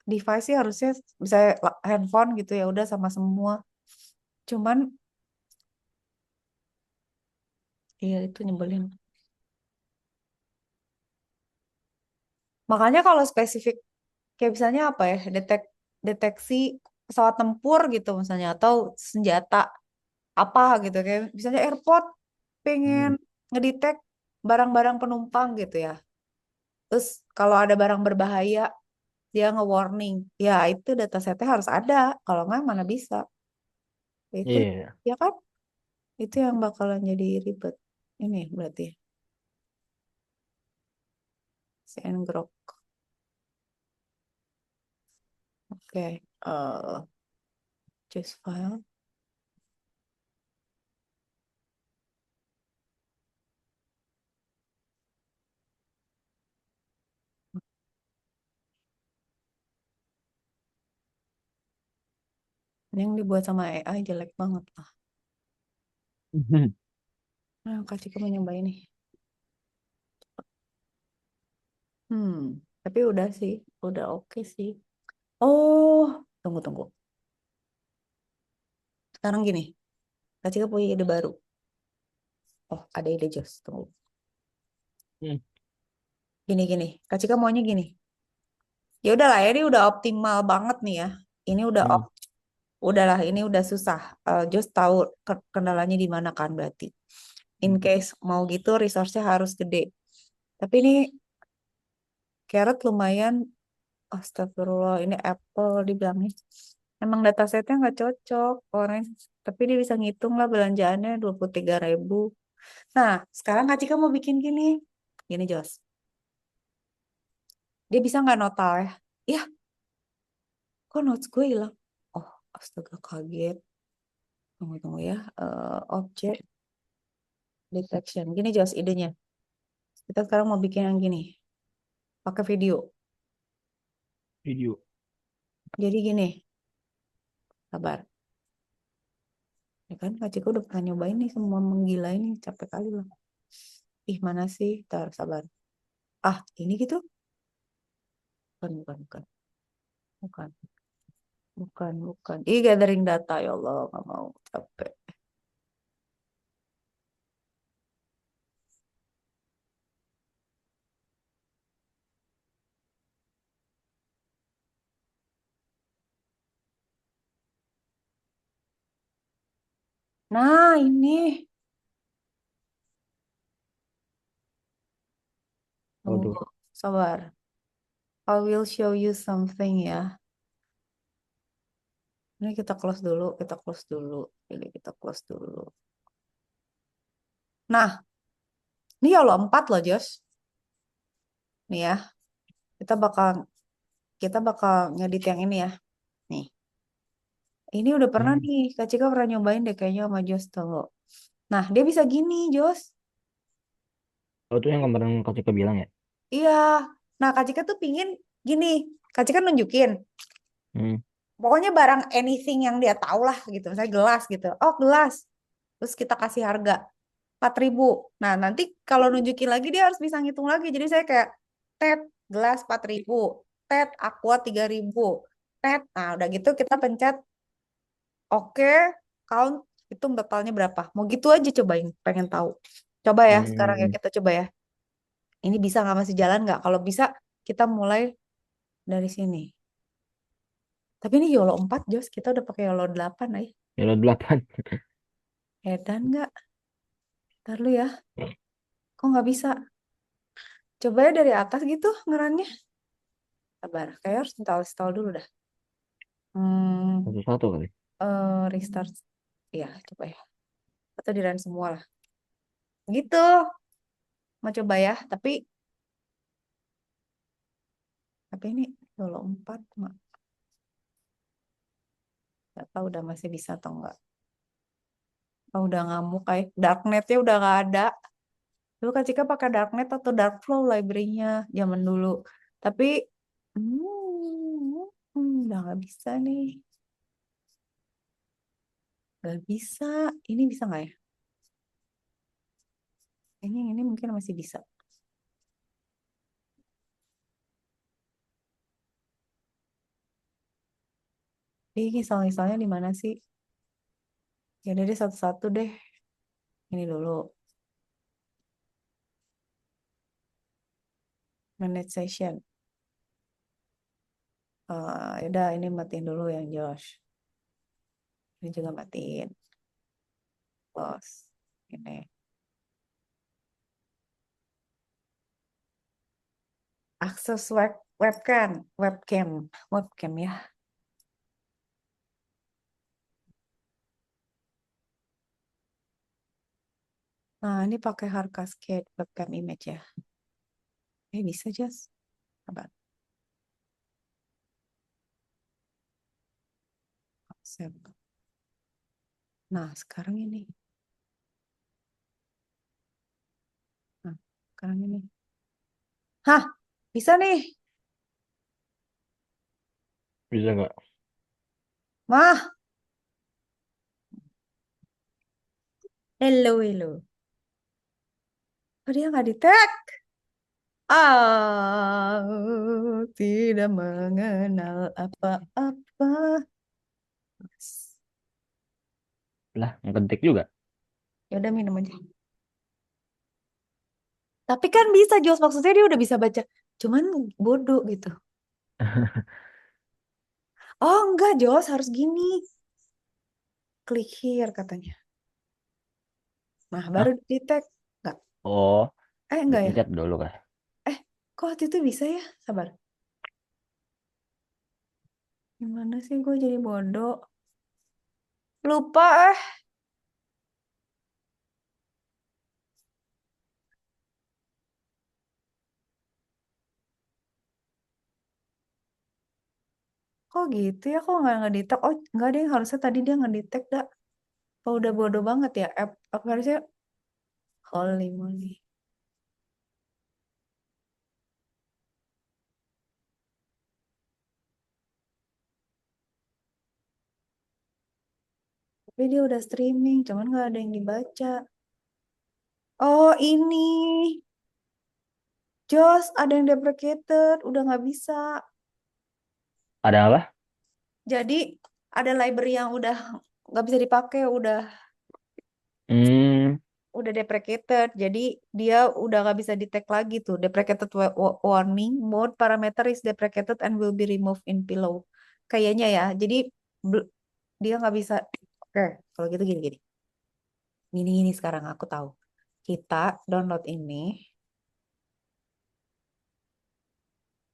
device sih harusnya bisa handphone gitu ya udah sama semua. Cuman iya itu nyebelin. Makanya kalau spesifik kayak misalnya apa ya deteksi pesawat tempur gitu misalnya atau senjata apa gitu kayak misalnya airport pengen Hmm. ngedetek barang-barang penumpang gitu ya. Terus kalau ada barang berbahaya dia nge-warning. Ya itu datasetnya harus ada. Kalau nggak mana bisa. Itu Iya. ya kan? Itu yang bakalan jadi ribet. Ini berarti si Ngrok. Oke. Choose file. Ini yang dibuat sama AI jelek banget lah. Nah, Kak Cika mau nyoba ini. Hmm, tapi udah sih, udah oke sih. Oh, tunggu. Sekarang gini, Kak Cika punya ide baru. Oh, ada ide Jos. Tunggu. Hmm. Gini. Kak Cika maunya gini. Ya udahlah, ya, ini udah optimal banget nih ya. Ini udah Hmm. udahlah, ini udah susah. Jos tahu kendalanya di mana kan berarti. In case mau gitu, resource-nya harus gede. Tapi ini Carrot lumayan. Astagfirullah, ini Apple dibilangnya. Emang datasetnya nggak cocok, Orange. Tapi dia bisa ngitung lah belanjaannya 23.000. Nah, sekarang Kak Cika mau bikin gini. Gini, Jos. Dia bisa nggak notal ya? Ya, kok notes gue hilang? Oh, astaga, kaget. Tunggu ya. Object detection. Gini, Jos, idenya. Kita sekarang mau bikin yang gini. Pakai video. Video. Jadi gini, sabar. Ya kan, Kak Cika udah pernah nyobain nih semua menggila ini. Capek kali loh. Ih, mana sih? Ntar, sabar. Ah, ini gitu? Bukan. Bukan. Bukan. Ih, gathering data ya Allah, nggak mau capek. Nah, ini. Waduh. Tunggu, sabar. I will show you something ya. Ini kita close dulu, kita close dulu. Ini kita close dulu. Nah, ini ya Allah 4 loh, Jos. Nih ya, kita bakal kita bakal ngedit yang ini ya. Nih, ini udah pernah Hmm. nih. Kak Cika pernah nyobain deh kayaknya sama Jos tuh. Nah, dia bisa gini, Jos. Oh, itu yang kemarin Kak Cika bilang ya? Iya. Nah, Kak Cika tuh pingin gini. Kak Cika nunjukin. Hmm. Pokoknya barang anything yang dia tahu lah gitu. Misalnya gelas gitu. Oh, gelas. Terus kita kasih harga 4.000. Nah, nanti kalau nunjukin lagi dia harus bisa ngitung lagi. Jadi saya kayak tet gelas 4.000, tet aqua 3.000, tet. Nah, udah gitu kita pencet oke, count itu totalnya berapa. Mau gitu aja cobain, pengen tahu. Coba ya, sekarang ya Hmm. kita coba ya. Ini bisa nggak masih jalan nggak? Kalau bisa kita mulai dari sini. Tapi ini YOLO 4 Jos. Kita udah pakai YOLO 8 ya. Ya udah 8. Edan nggak? Ntar lu ya. Kok nggak bisa? Coba ya dari atas gitu ngerannya. Sabar. Kayak harus install dulu dah. Hmm, Satu-satu kali. restart. Ya, coba ya. Atau di run semua lah. Gitu. Mau coba ya, tapi ini Solo 4 nggak tahu udah masih bisa atau enggak. Oh, udah ngamuk kayak darknetnya udah nggak ada. Dulu Kak Cika pakai darknet atau darkflow library-nya zaman dulu. Tapi udah nggak bisa nih. Nggak bisa. Ini bisa nggak ya? Ini mungkin masih bisa. Ini kisah-kisahnya di mana sih? Ya udah deh satu-satu deh. Ini dulu. Manage session. Ya udah ini matiin dulu yang Josh. Ini juga matiin. Bos. Ini. Akses webcam ya. Nah, ini pakai hard cascade webcam image ya. Bisa Jas. Apa? Accept. Nah, sekarang ini. Nah, sekarang ini. Hah, bisa nih. Bisa nggak? Mah, hello. Oh, dia nggak di tag. Aku tidak mengenal apa-apa. Lah, ngetik juga. Ya udah minum aja. Tapi kan bisa, Jos. Maksudnya dia udah bisa baca. Cuman bodoh gitu. Oh, enggak, Jos. Harus gini. Klik here katanya. Nah, baru Hah? di-tag. Enggak. Oh, Enggak ya? dipencet dulu kah? Eh, kok waktu itu bisa ya? Sabar. Gimana sih gue jadi bodoh? Lupa eh. Kok gitu ya? Kok nggak ngedetect? Oh, nggak deh. Harusnya tadi dia ngedetect dah. Oh, udah bodoh banget ya. Apa harusnya? Holy moly. Tapi dia udah streaming. Cuman nggak ada yang dibaca. Oh, ini. Jos, ada yang deprecated. Udah nggak bisa. Ada apa? Jadi, ada library yang udah nggak bisa dipakai. Hmm, Udah deprecated. Jadi dia udah nggak bisa detect lagi tuh. Deprecated warning mode parameter is deprecated and will be removed in below. Kayaknya ya. Jadi bel- dia nggak bisa. Oke, kalau gitu gini-gini. Ini sekarang aku tahu. Kita download ini.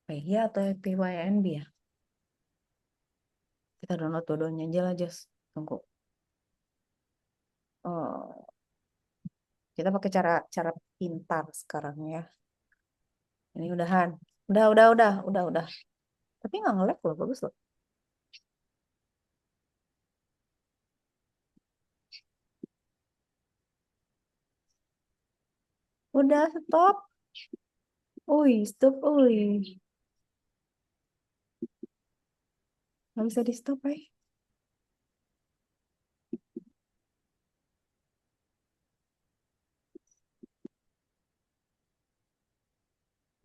PY atau PYNB ya? Kita download dua-duanya aja lah, Jos. Tunggu. Oh, kita pakai cara cara pintar sekarang ya. Ini udahan. Udah. Tapi nggak nge-lag loh, bagus loh. Udah, stop. Stop, nggak bisa di stop,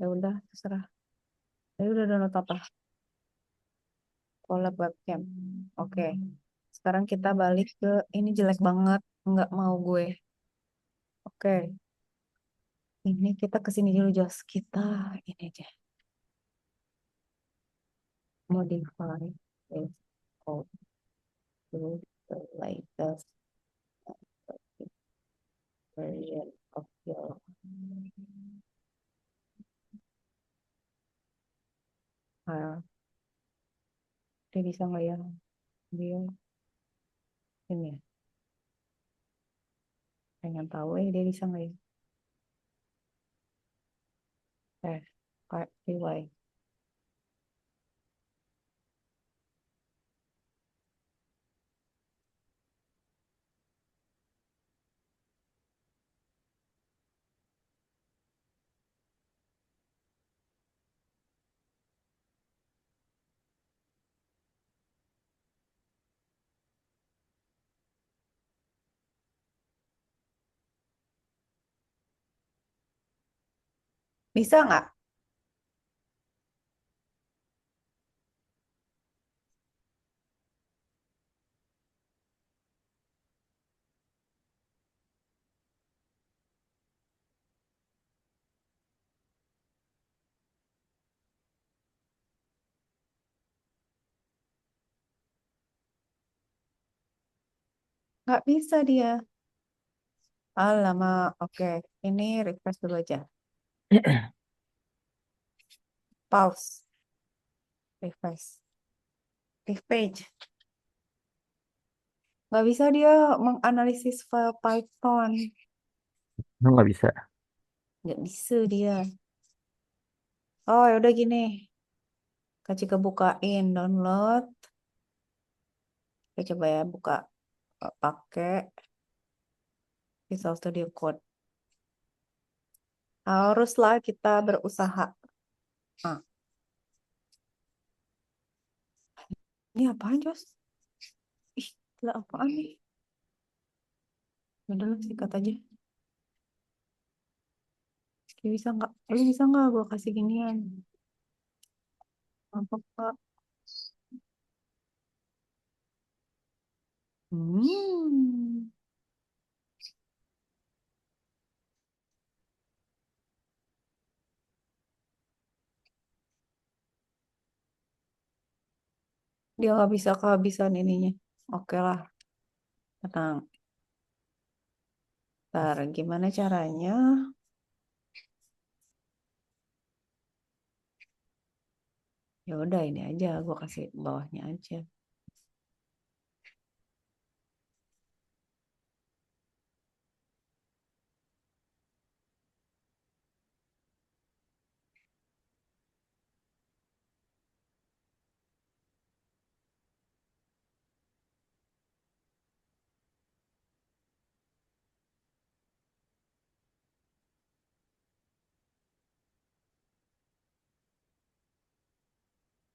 Ya udah, terserah. Tadi udah download apa? Collab webcam. Oke. Sekarang kita balik ke ini jelek banget. Nggak mau gue. Oke. Ini kita kesini dulu, Jos. Kita ini aja. Modify this code to the latest version of your file. Dia bisa nggak ya? Dia ini ya. Pengen tahu dia bisa nggak ya? Kayak rewind. Bisa nggak? Nggak bisa dia. Alamak, oke. Ini request dulu aja. Pause. Refresh. Leave page. Nggak bisa dia menganalisis file Python. Nggak bisa. Nggak bisa dia. Oh, ya udah gini. Kasih kebukain download. Kita coba ya buka pakai Visual Studio Code. Haruslah kita berusaha. Ah, ini apaan, Jos? Ih, gila apaan nih? Udah lah, sikat aja. Bisa nggak? Lu bisa nggak gue kasih ginian? Apa, Pak? Hmm. Dia nggak bisa kehabisan ininya. Oke lah, tenang. Ntar, gimana caranya? Ya udah ini aja, gue kasih bawahnya aja.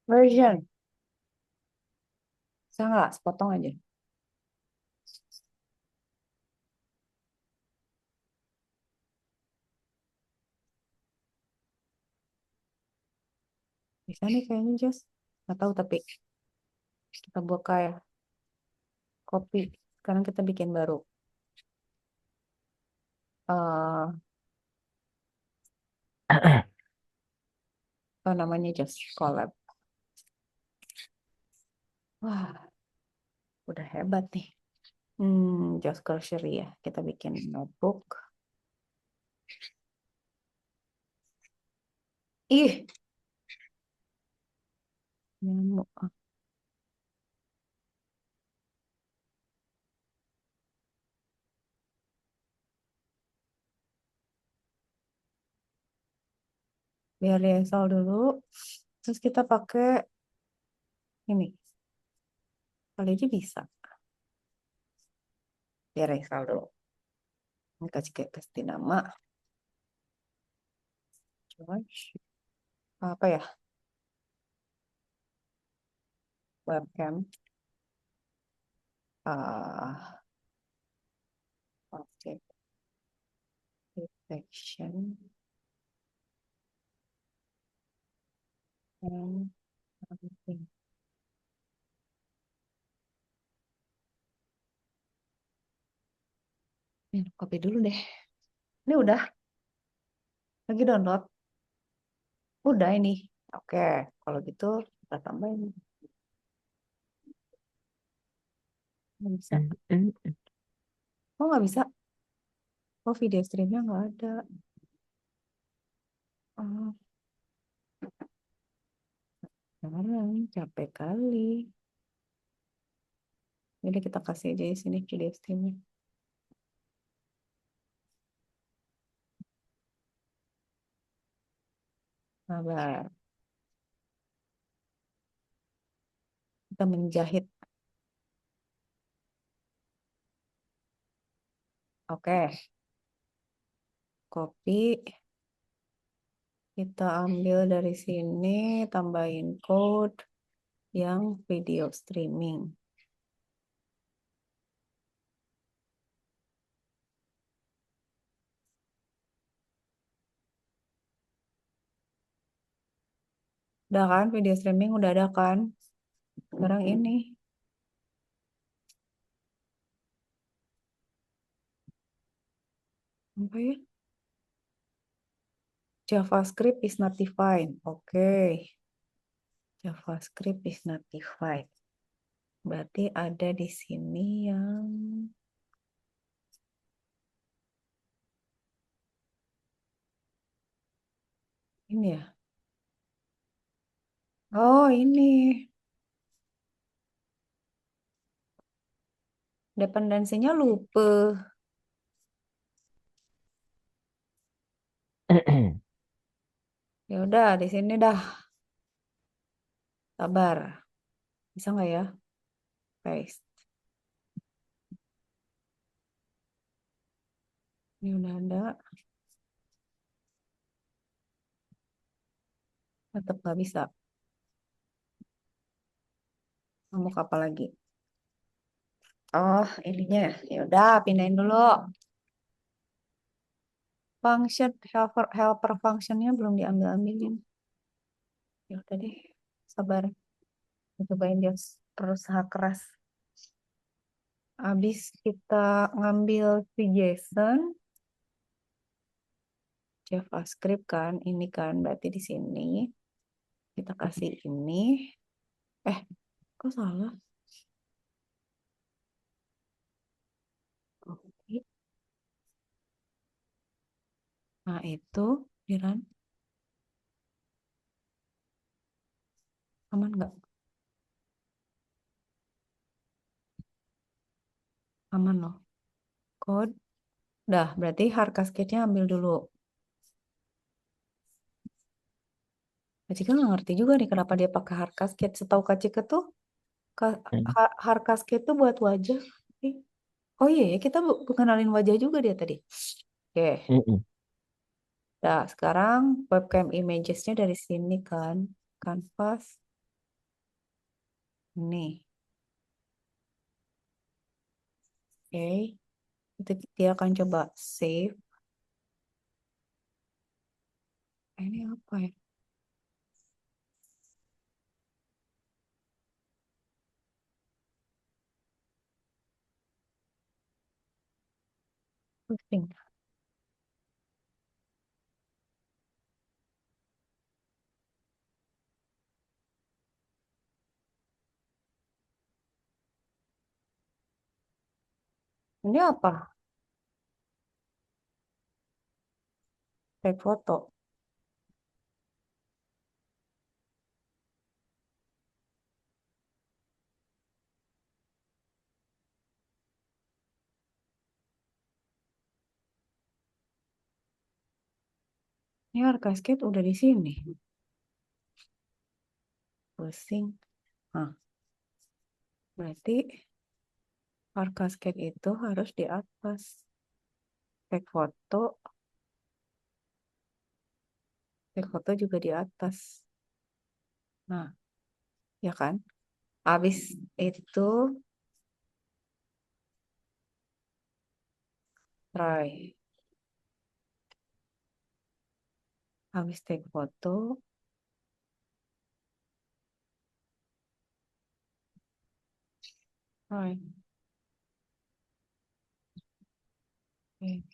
Version, bisa nggak? Sepotong aja. Bisa nih kayaknya, Jos. Nggak tahu tapi kita buka ya. Copy. Sekarang kita bikin baru. eh Apa namanya, Jos? Collab. Wah, udah hebat nih. Just grocery ya. Kita bikin notebook. Ih, nyamuk. Biar dia install dulu. Terus kita pakai ini. Kali aja bisa. Biar install dulu. Ini kasih nama. George. Apa ya? Webcam. Ah, object detection. And everything. Ini copy dulu deh. Ini udah. Lagi download. Udah ini. Oke. Kalau gitu kita tambahin. Nggak bisa. Oh, nggak bisa. Oh, video streamnya nggak ada. Oh, sekarang capek kali. Jadi kita kasih aja di sini video streamnya. Sabar. Kita menjahit. Oke. Copy. Kita ambil dari sini, tambahin code yang video streaming. Udah kan, video streaming udah ada kan? Sekarang ini. Apa ya? JavaScript is not defined. Oke. JavaScript is not defined. Berarti ada di sini yang ini ya. Oh, ini. Dependensinya lupa. Ya udah, di sini dah. Sabar. Bisa nggak ya? Paste. Ini udah ada. Tetap nggak bisa. Mau apa lagi? Oh, ininya. Ya udah, pindahin dulu. Function helper functionnya belum diambil-ambilin. Ya udah deh, sabar. Cobain dia berusaha keras. Habis kita ngambil JSON, JavaScript kan, ini kan berarti di sini kita kasih ini. Kok salah? Oke. Nah itu, Diran, aman nggak? Aman loh. Code. Dah, berarti hard cascade-nya ambil dulu. Kak Cika nggak ngerti juga nih kenapa dia pakai hard cascade. Setahu Kak Cika tuh hard cascade tuh buat wajah. Eh, Oh iya ya, kita kenalin wajah juga dia tadi. Oke, Mm-mm. nah sekarang webcam images-nya dari sini kan. Canvas. Nih, oke. Itu dia akan coba save. Ini apa ya? Pusing. Ini apa? Take foto. Ini hard cascade udah di sini. Pusing. Nah, berarti hard cascade itu harus di atas. Take foto juga di atas. Nah, ya kan? Habis itu try. Habis take foto, try. Oke,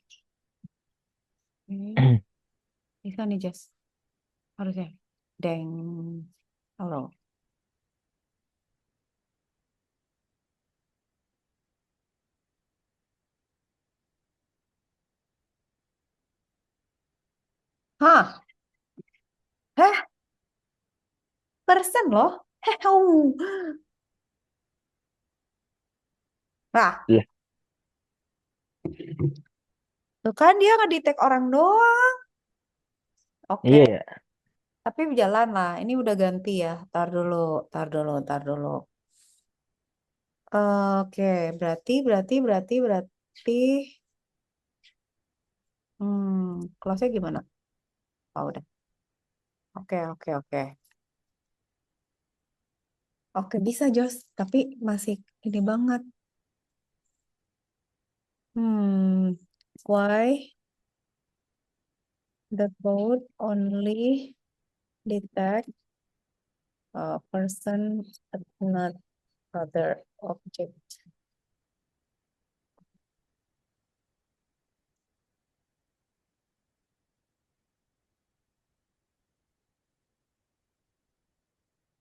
oke. Bisa nih, Jas. Harusnya. Deng. Halo. Hah? Heh, persen loh. Heh, Nah, Lah, tuh kan dia ngedetek orang doang. Oke, iya ya. Tapi jalan lah. Ini udah ganti ya. Tar dulu, tar dulu, tar dulu. Oke, berarti. Close-nya gimana? Oh, udah. Oke, oke, oke. Oke, bisa, Jos. Tapi masih ini banget. Hmm, why the code only detect a person but not other object?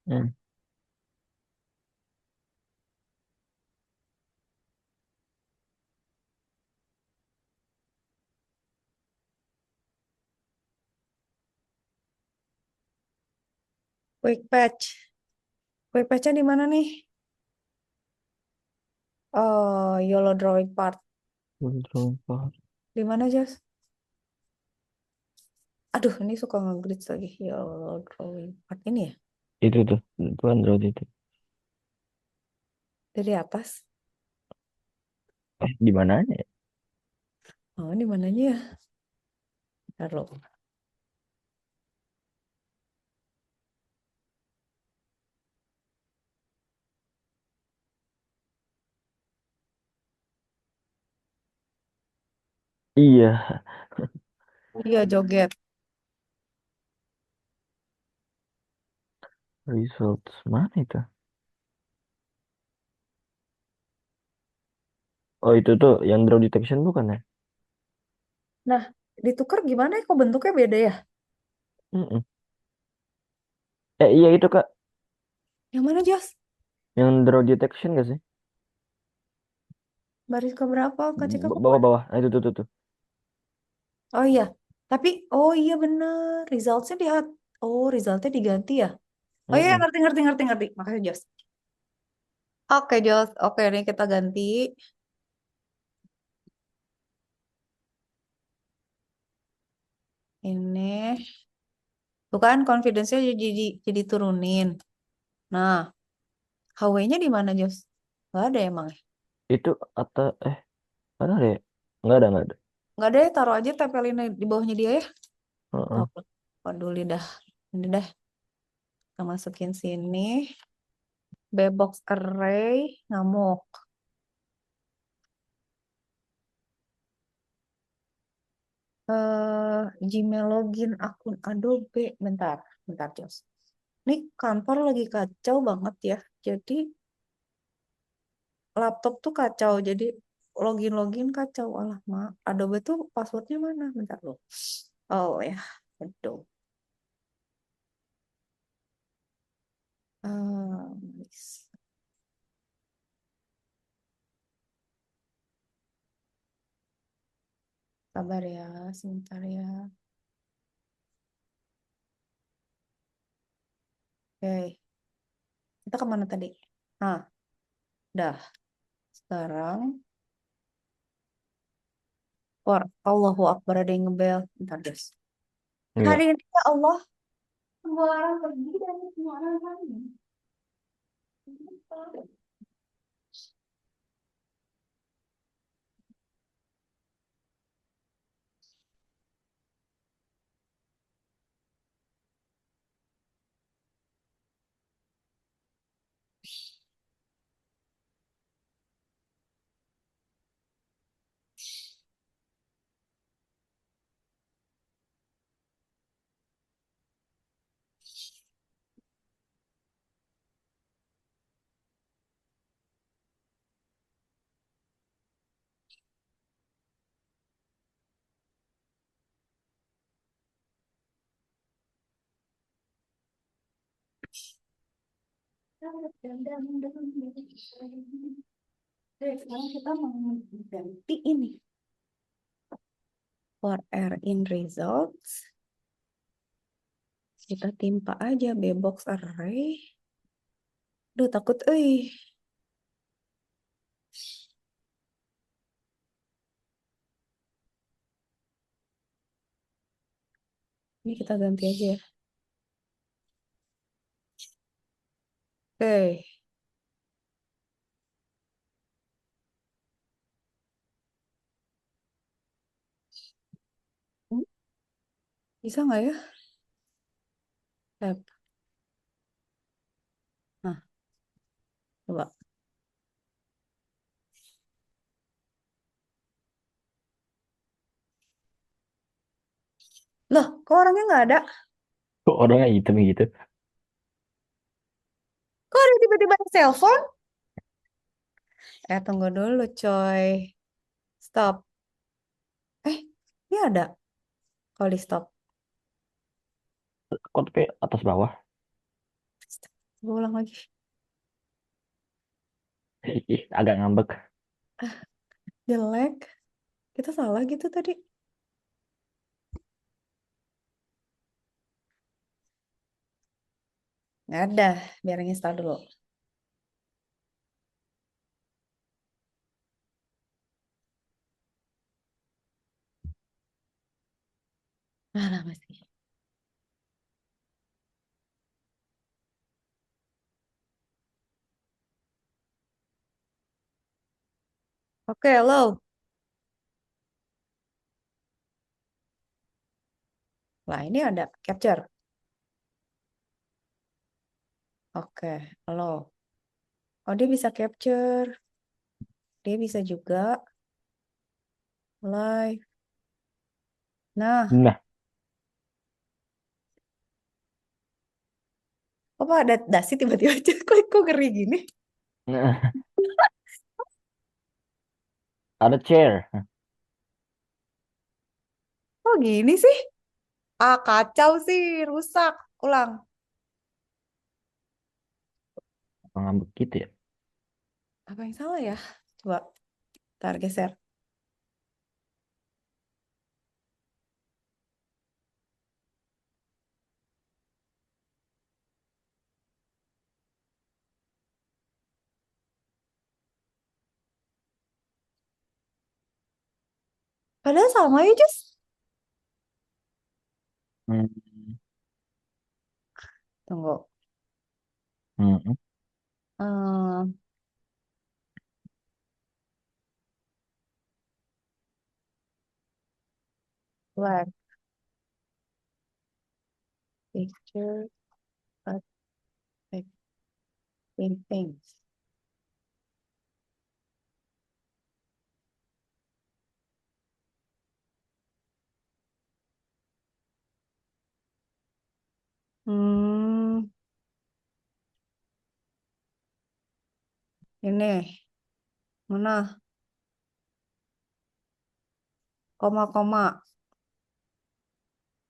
Hmm. Quick patch. Quick patch-nya di mana nih? Oh, YOLO drawing part. Control part. Di mana, Jos? Aduh, ini suka nge-glitch lagi. YOLO drawing part ini ya? Itu tuh, itu Android itu. Dari atas. Di mananya ya? Oh, di mananya ya? Taruh. Iya, Iya, joget. results mana itu? Oh itu tuh yang draw detection bukan ya? Nah, ditukar gimana ya? Kok bentuknya beda ya? Mm-mm. Iya itu Kak, Yang mana, Jos? yang draw detection gak sih? Baris ke berapa? KCK ke mana? Bawah-bawah, nah itu tuh. Oh iya, tapi oh iya bener, resultsnya oh resultnya diganti ya. Oh iya Mm-mm. ngerti ngerti ngerti ngerti. Makasih Jos. Oke Jos, oke ini kita ganti. Ini tuh kan confidence-nya jadi turunin. Nah, HW-nya di mana Jos? Gak ada emang ya? Itu atau ada deh? Nggak ada. Nggak ada ya, taruh aja tempelin di bawahnya dia ya. Heeh. Gak peduli dah. Ini dah, kita masukin sini. Bbox array ngamuk. Gmail login akun Adobe. Bentar, bentar, Jos. Ini kantor lagi kacau banget ya. Jadi laptop tuh kacau. Jadi login kacau. Alah, Adobe tuh passwordnya mana? Bentar loh. Oh ya, aduh. Nice. Sabar ya, sebentar ya. Oke, kita kemana tadi? Nah, dah. Sekarang, Allahu Akbar ada yang ngebel. Bentar, Jos. Iya. Hari ini ya Allah, semua orang pergi dan semua orang pergi. Oke, sekarang kita mau ganti ini. For R in results, kita timpa aja bbox array. Duh, takut, Ini kita ganti aja ya. Oke. Hmm, Bisa nggak ya? Tab. Nah, coba. Loh, kok orangnya nggak ada? Kok orangnya hitam gitu? Kok ada tiba-tiba di telepon? Tunggu dulu, coy. Stop. Ini ada. Kalau di stop. Kok tapi atas bawah? Coba ulang lagi. Ih, agak ngambek. Jelek. Kita salah gitu tadi. Nggak ada. Biar install dulu. Mana masih? Oke, halo. Lah, ini ada capture. Oke, halo. Oh, dia bisa capture. Dia bisa juga live. Nah, Nah, apa ada dasi tiba-tiba aja? Kok ngeri gini? ada chair. Oh, gini sih? Kacau sih. Rusak. Ulang. Ngambek gitu ya. Apa yang salah ya? Coba, ntar geser. Padahal sama ya, Jus. Hmm. Tunggu. Hmm. Hmm, Black picture, but same things. Hmm, ini mana? Koma-koma.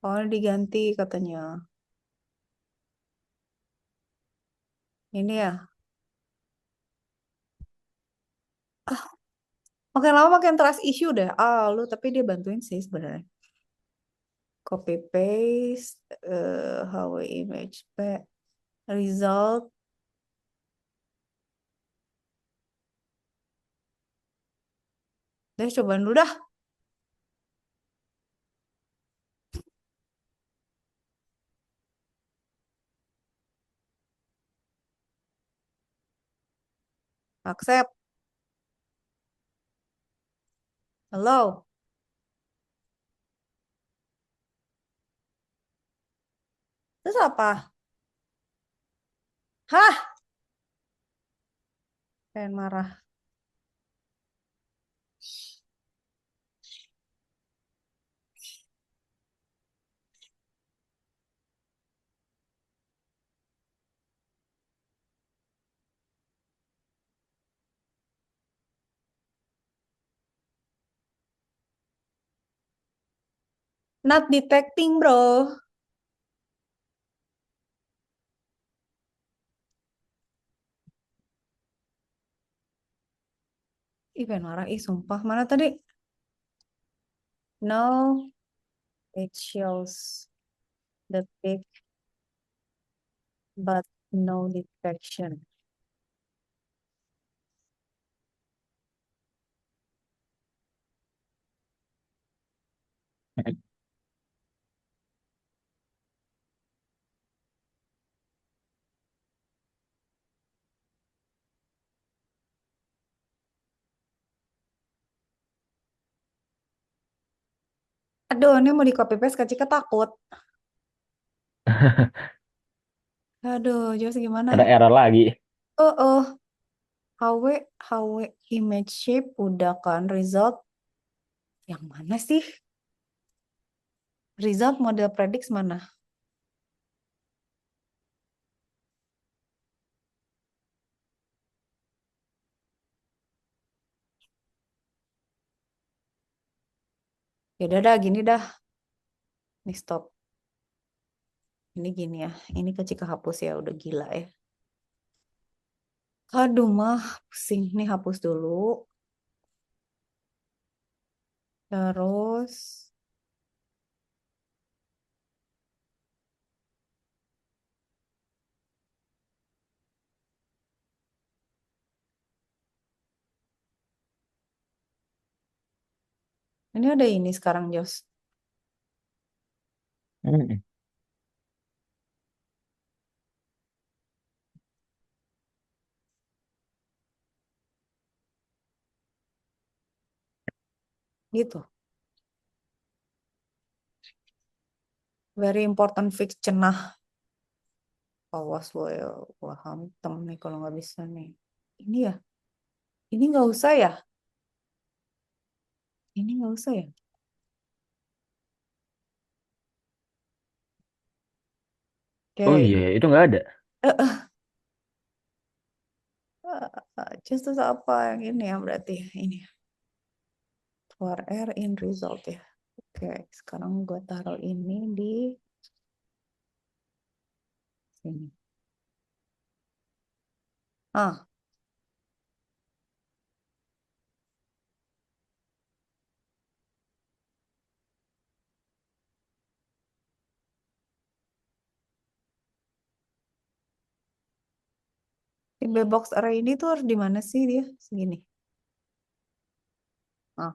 Oh, ini diganti katanya. Ini ya. Makin lama makin trust issue deh. Lu tapi dia bantuin sih sebenarnya. Copy paste, how image back, result. Deh cobain dulu dah. Accept. Hello. Terus apa? Hah? Pengen marah. Not detecting, bro. Ih, pengen marah. Ih, sumpah. Mana tadi? No, it shows the tick, but no detection. Aduh, ini mau di copy paste Kak Cika takut. Aduh, Jos gimana? Ada error lagi. Oh, oh. HW, HW image shape udah kan result yang mana sih? Result model predicts mana? Ya udah dah gini dah. Nih stop. Ini gini ya. Ini Kak Cika hapus ya, udah gila ya. Aduh mah pusing. Nih hapus dulu. Terus ini ada ini sekarang Jos. Mm. Gitu. Very important fix cenah. Awas lo ya. Wah hantem nih kalau nggak bisa nih. Ini ya. Ini nggak usah ya. Ini nggak usah ya. Oh Oke. iya, itu nggak ada. Just apa yang ini ya berarti ini. For R in result ya. Oke, sekarang gue taruh ini di sini. Ah, di box array ini tuh harus di mana sih dia? Segini. Ah,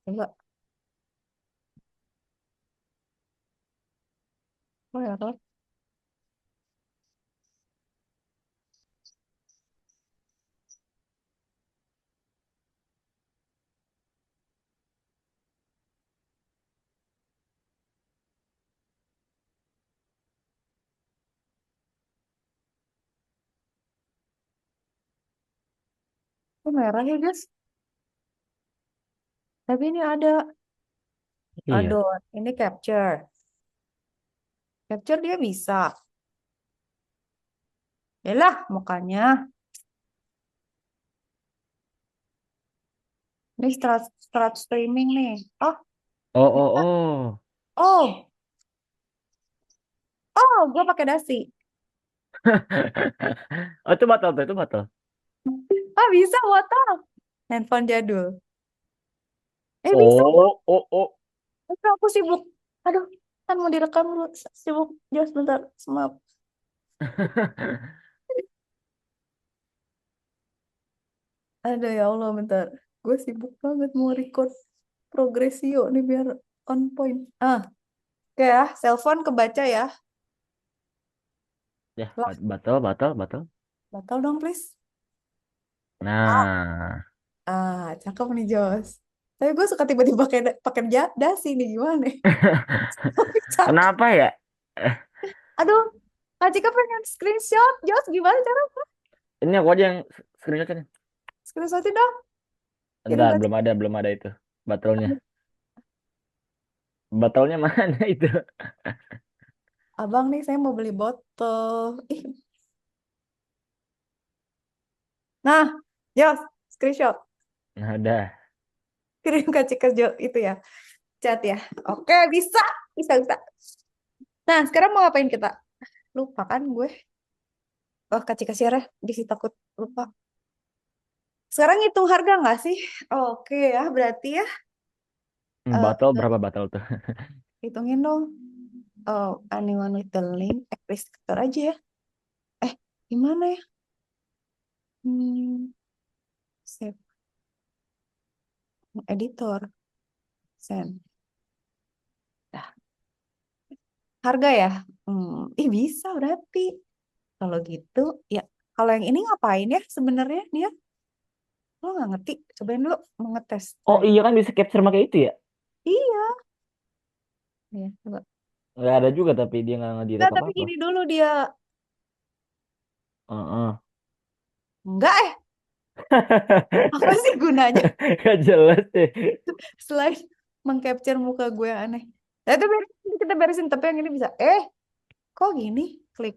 coba. Oh ya, Rod. Oh, merah ya, guys. Tapi ini ada. Iya. Aduh, ini capture. Capture dia bisa. Yalah, mukanya. Ini start streaming nih. Oh, Oh, oh, oh. oh, oh, gue pakai dasi. Oh, itu batal tuh, itu batal. Ah, bisa, botol. Handphone jadul. Bisa. Oh, oh, oh. Tapi aku sibuk. Aduh, kan mau direkam dulu. Sibuk. Just bentar. Maaf. Ada ya Allah, bentar. Gue sibuk banget mau record progresio nih biar on point. Ah, oke ya. Cellphone kebaca ya. Ya, Lah, batal, batal, batal. batal dong, please. Ah, Nah. cakep nih, Jos. Tapi gue suka tiba-tiba pakai dasi nih, gimana? Tapi cakep. Kenapa ya? Eh, Aduh, Kak Cika pengen screenshot. Jos, gimana cara ini aku aja yang screenshotnya. screenshotin dong? Kirim Entar, Kak belum ada itu. Batalnya. Cika. Batalnya mana itu? Abang nih, saya mau beli botol. Ih, nah, Jos, screenshot. Nah, udah. Kirim ke Cika itu ya, chat ya. Oke, bisa. Bisa, bisa. Nah, sekarang mau ngapain kita? Lupa kan gue. Oh, Kak Cika share ya. Bisi takut lupa. Sekarang hitung harga nggak sih? Oke ya, berarti ya. Batal eh, berapa batal tuh? hitungin dong. Oh, anyone with the link, Creator aja ya. Eh, gimana ya? Hmm, save. Editor. Send. Dah. Harga ya? Ih, bisa berarti. Kalau gitu, ya. Kalau yang ini ngapain ya sebenarnya dia? Lo nggak ngerti? Cobain dulu mau ngetes. Oh Try. iya kan bisa capture pakai itu ya? Iya. Ya, coba. Nggak ada juga tapi dia nggak Enggak, ngedelete tapi apa-apa. gini dulu dia. Heeh. Enggak, apa sih gunanya Gak jelas deh. selain mengcapture muka gue yang aneh. Nah, itu kita beresin, tapi yang ini bisa. Kok gini? Klik.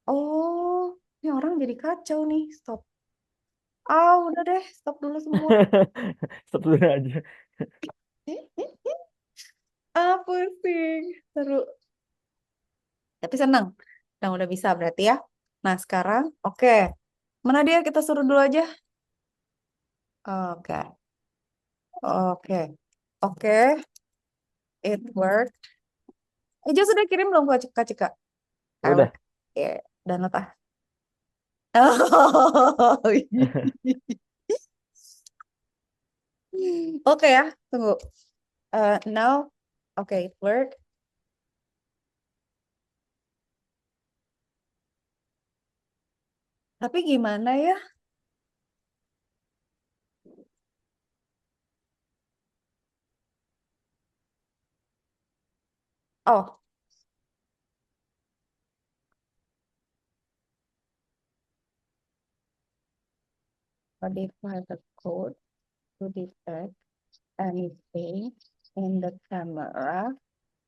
Oh, ini orang jadi kacau nih. Stop. Udah deh, stop dulu semua. Stop dulu aja. Pusing. Seru. Tapi senang. Udah bisa berarti ya. Nah, sekarang, oke. Mana dia? Kita suruh dulu aja. Oke. Oke. Oke. It worked. Sudah kirim belum ke Kak Cika? Udah. Oke. Download ah. Oh, Oke ya, tunggu. Now, oke, it worked. Tapi gimana ya? Oh, modify the code to detect anything in the camera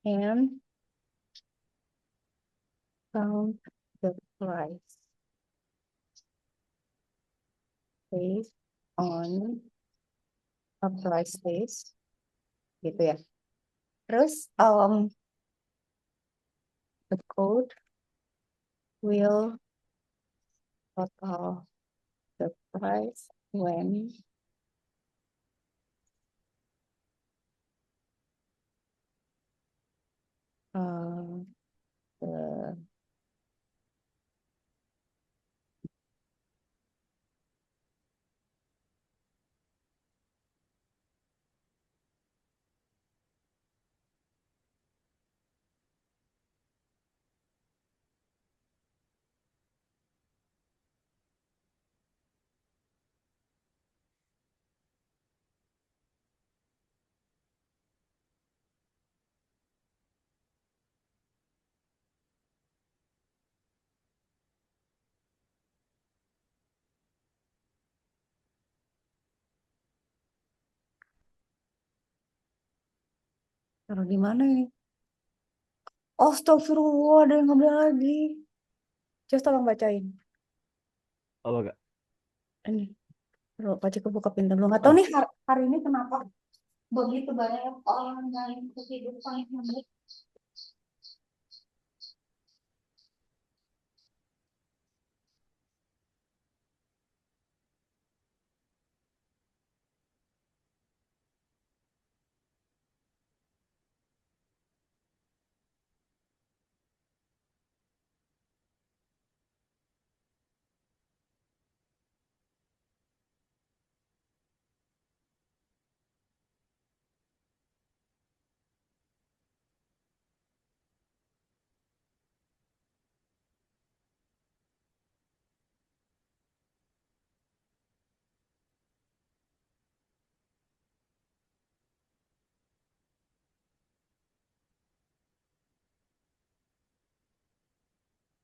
and count the price based on a price list, gitu ya. Terus, the code will total the price when uh, the taruh di mana ini? Astagfirullah, ada yang ngambil lagi. Just tolong bacain. Apa gak? Ini, Bro, Pak Ciko buka pintu dulu. Nggak tahu Ah, nih hari ini kenapa begitu banyak orang yang kehidupan yang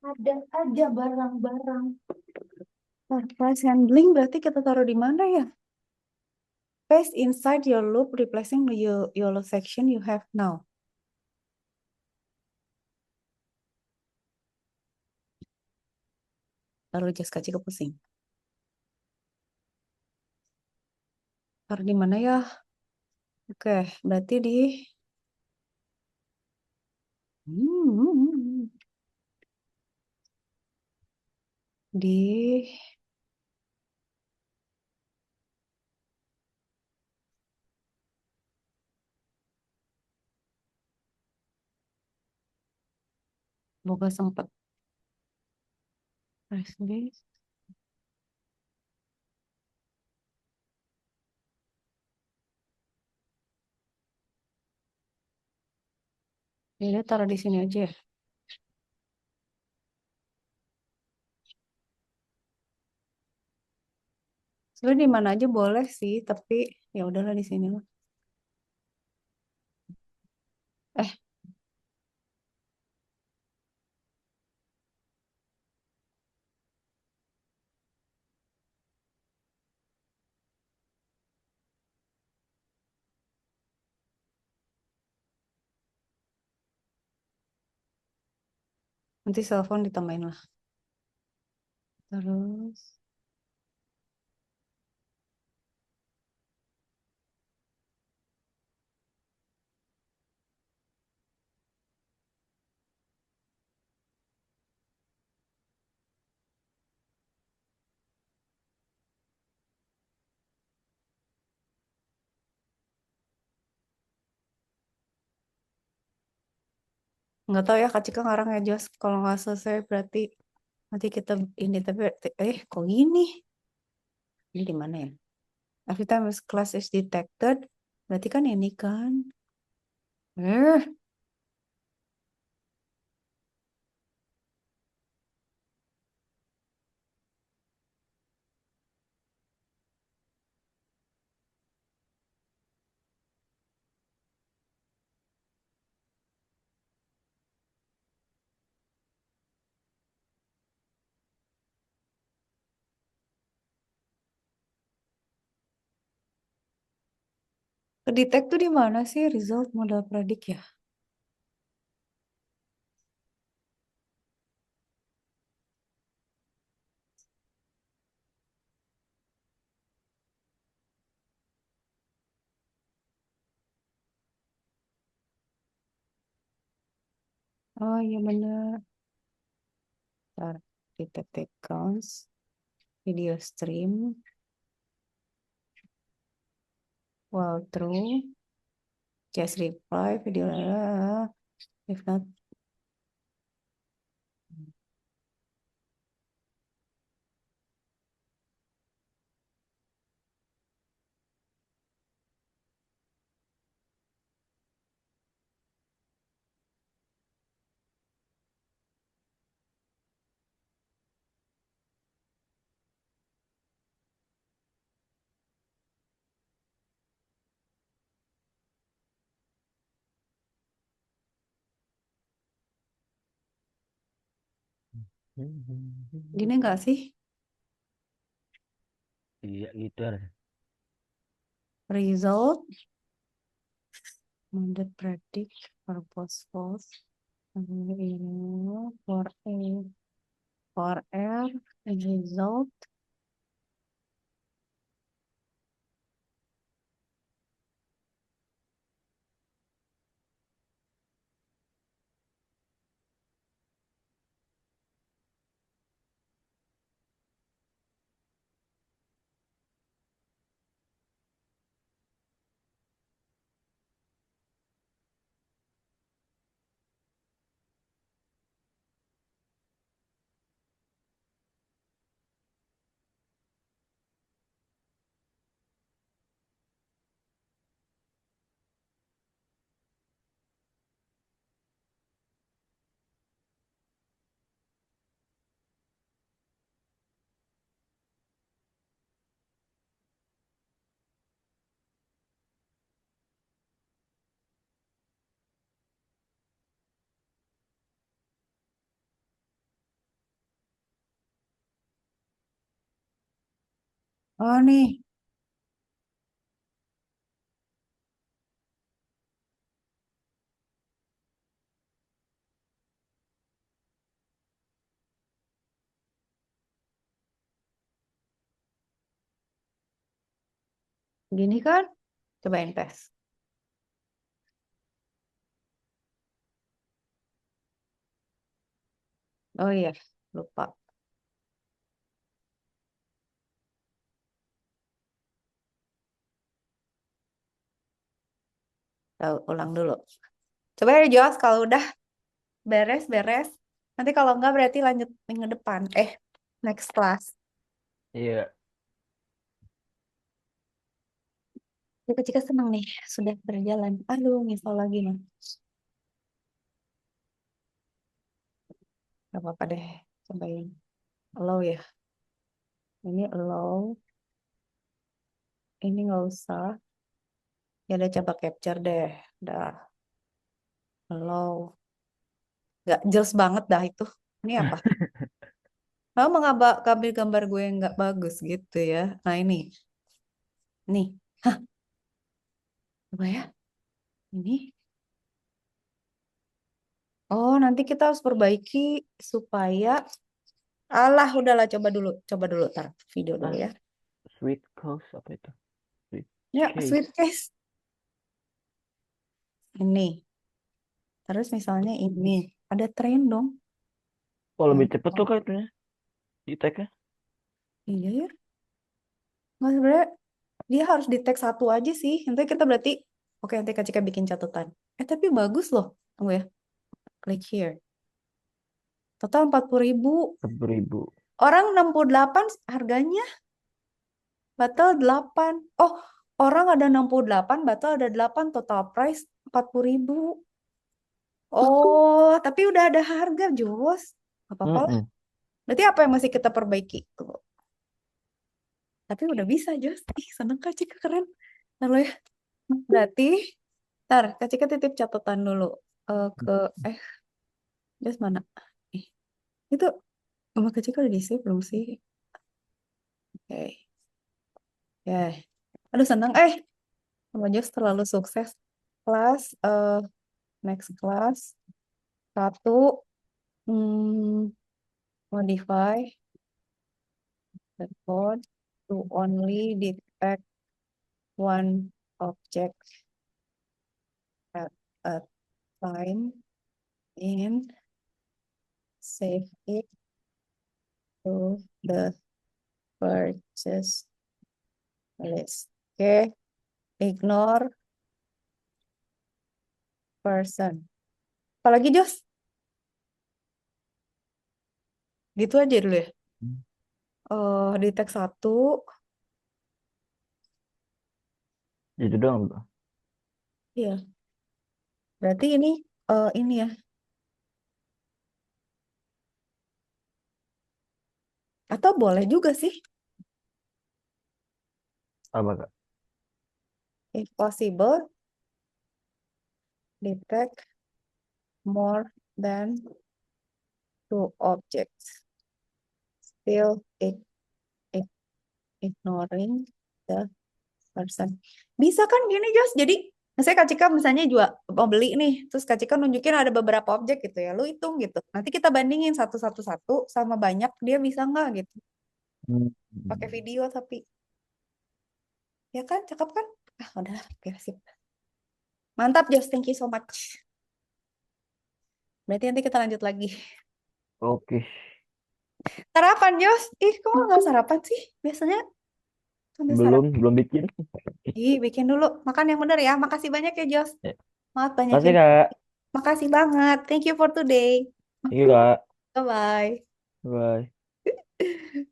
ada aja barang-barang. Price handling berarti kita taruh di mana ya? Paste inside your loop, replacing the yellow section you have now. Taruh just kasih ke pusing. Taruh di mana ya? Oke, berarti di Hmm, di boga sempat price list. Ini taruh di sini aja ya. Sebenarnya di mana aja boleh sih, tapi ya udahlah di sini lah. Eh, nanti cellphone ditambahin lah. Terus, nggak tahu ya Kak Cika ngarang ya Jos. Kalau nggak selesai berarti nanti kita ini tapi kok gini? Ini di mana ya? Every time a class is detected, berarti kan ini kan. Eh, Kedetek tuh di mana sih result modal predik ya? Oh iya bener. Ntar detect counts, video stream, while true, just reply, video if not. Gini enggak sih? Iya gitu harus. Result model predict purpose false. For a for R result. Oh nih, gini kan? Cobain tes. Oh iya, lupa. Tahu, ulang dulu. Coba ya Jos, kalau udah beres-beres. Nanti kalau enggak berarti lanjut minggu depan. Next class. Iya. Cika-cika senang nih, sudah berjalan. Aduh, misal lagi nih. Gak apa-apa deh, cobain. Allow ya. Ini allow, ini nggak usah. Ya udah coba capture deh. Udah. Flow. Gak jelas banget dah itu. Ini apa? Kamu mau ngambil gambar gue yang nggak bagus gitu ya. Nah ini. Nih. Hah, apa ya? Ini. Oh, nanti kita harus perbaiki supaya... Alah, udahlah coba dulu. Coba dulu, tar video dulu Ah, ya. sweet cause apa itu? Sweet Ya, case. sweet case. Ini. Terus misalnya ini. Ada tren dong. Oh, lebih Oh, cepet tuh oh, kayaknya di tag-nya. iya ya. Nggak sebenarnya dia harus di tag satu aja sih. Nanti kita berarti, oke nanti Kak Cika bikin catatan. Tapi bagus loh. Tunggu ya. Click here. Total 40.000. 10.000. Orang 68 harganya. Batal 8. Oh, orang ada 68, batal ada 8, total price 40.000. Oh, tapi udah ada harga, Jos. Gak apa-apa lah. Mm-mm. Berarti apa yang masih kita perbaiki? Tuh. Tapi udah bisa, Jos. Ih, seneng Kak Cika, keren. Lalu ya. Berarti, ntar Kak Cika titip catatan dulu. Ke, Jos mana? Ih, itu, sama Kak Cika udah di-save belum sih? Oke. Ya. Aduh, seneng. Sama Jos terlalu sukses. Kelas, next class. Satu, hmm, modify the code to only detect one object at a time and save it to the purchase list. Oke, ignore person. Apalagi Jos? Gitu aja dulu ya. Di tag satu, Itu doang, bro. ya. Berarti ini ya. Atau boleh juga sih, Apa, Kak? if possible, detect more than two objects. Still ignoring the person. Bisa kan gini, Jos? Jadi, misalnya Kak Cika misalnya juga mau beli nih, terus Kak Cika nunjukin ada beberapa objek gitu ya, lu hitung gitu. Nanti kita bandingin satu-satu sama banyak, dia bisa nggak gitu. Hmm. Pakai video tapi, ya kan, cakep kan? Udah, oke, sip. Mantap, Jos, thank you so much. Berarti nanti kita lanjut lagi. Oke. Sarapan, Jos. Ih, kok nggak sarapan sih? Biasanya sambil sarapan. Belum bikin. Ih, bikin dulu. Makan yang bener ya. Makasih banyak ya, Jos. Ya. Maaf Makasih, banyakin. Kak. Makasih banget. Thank you for today. Thank you, Kak. Bye-bye. Bye.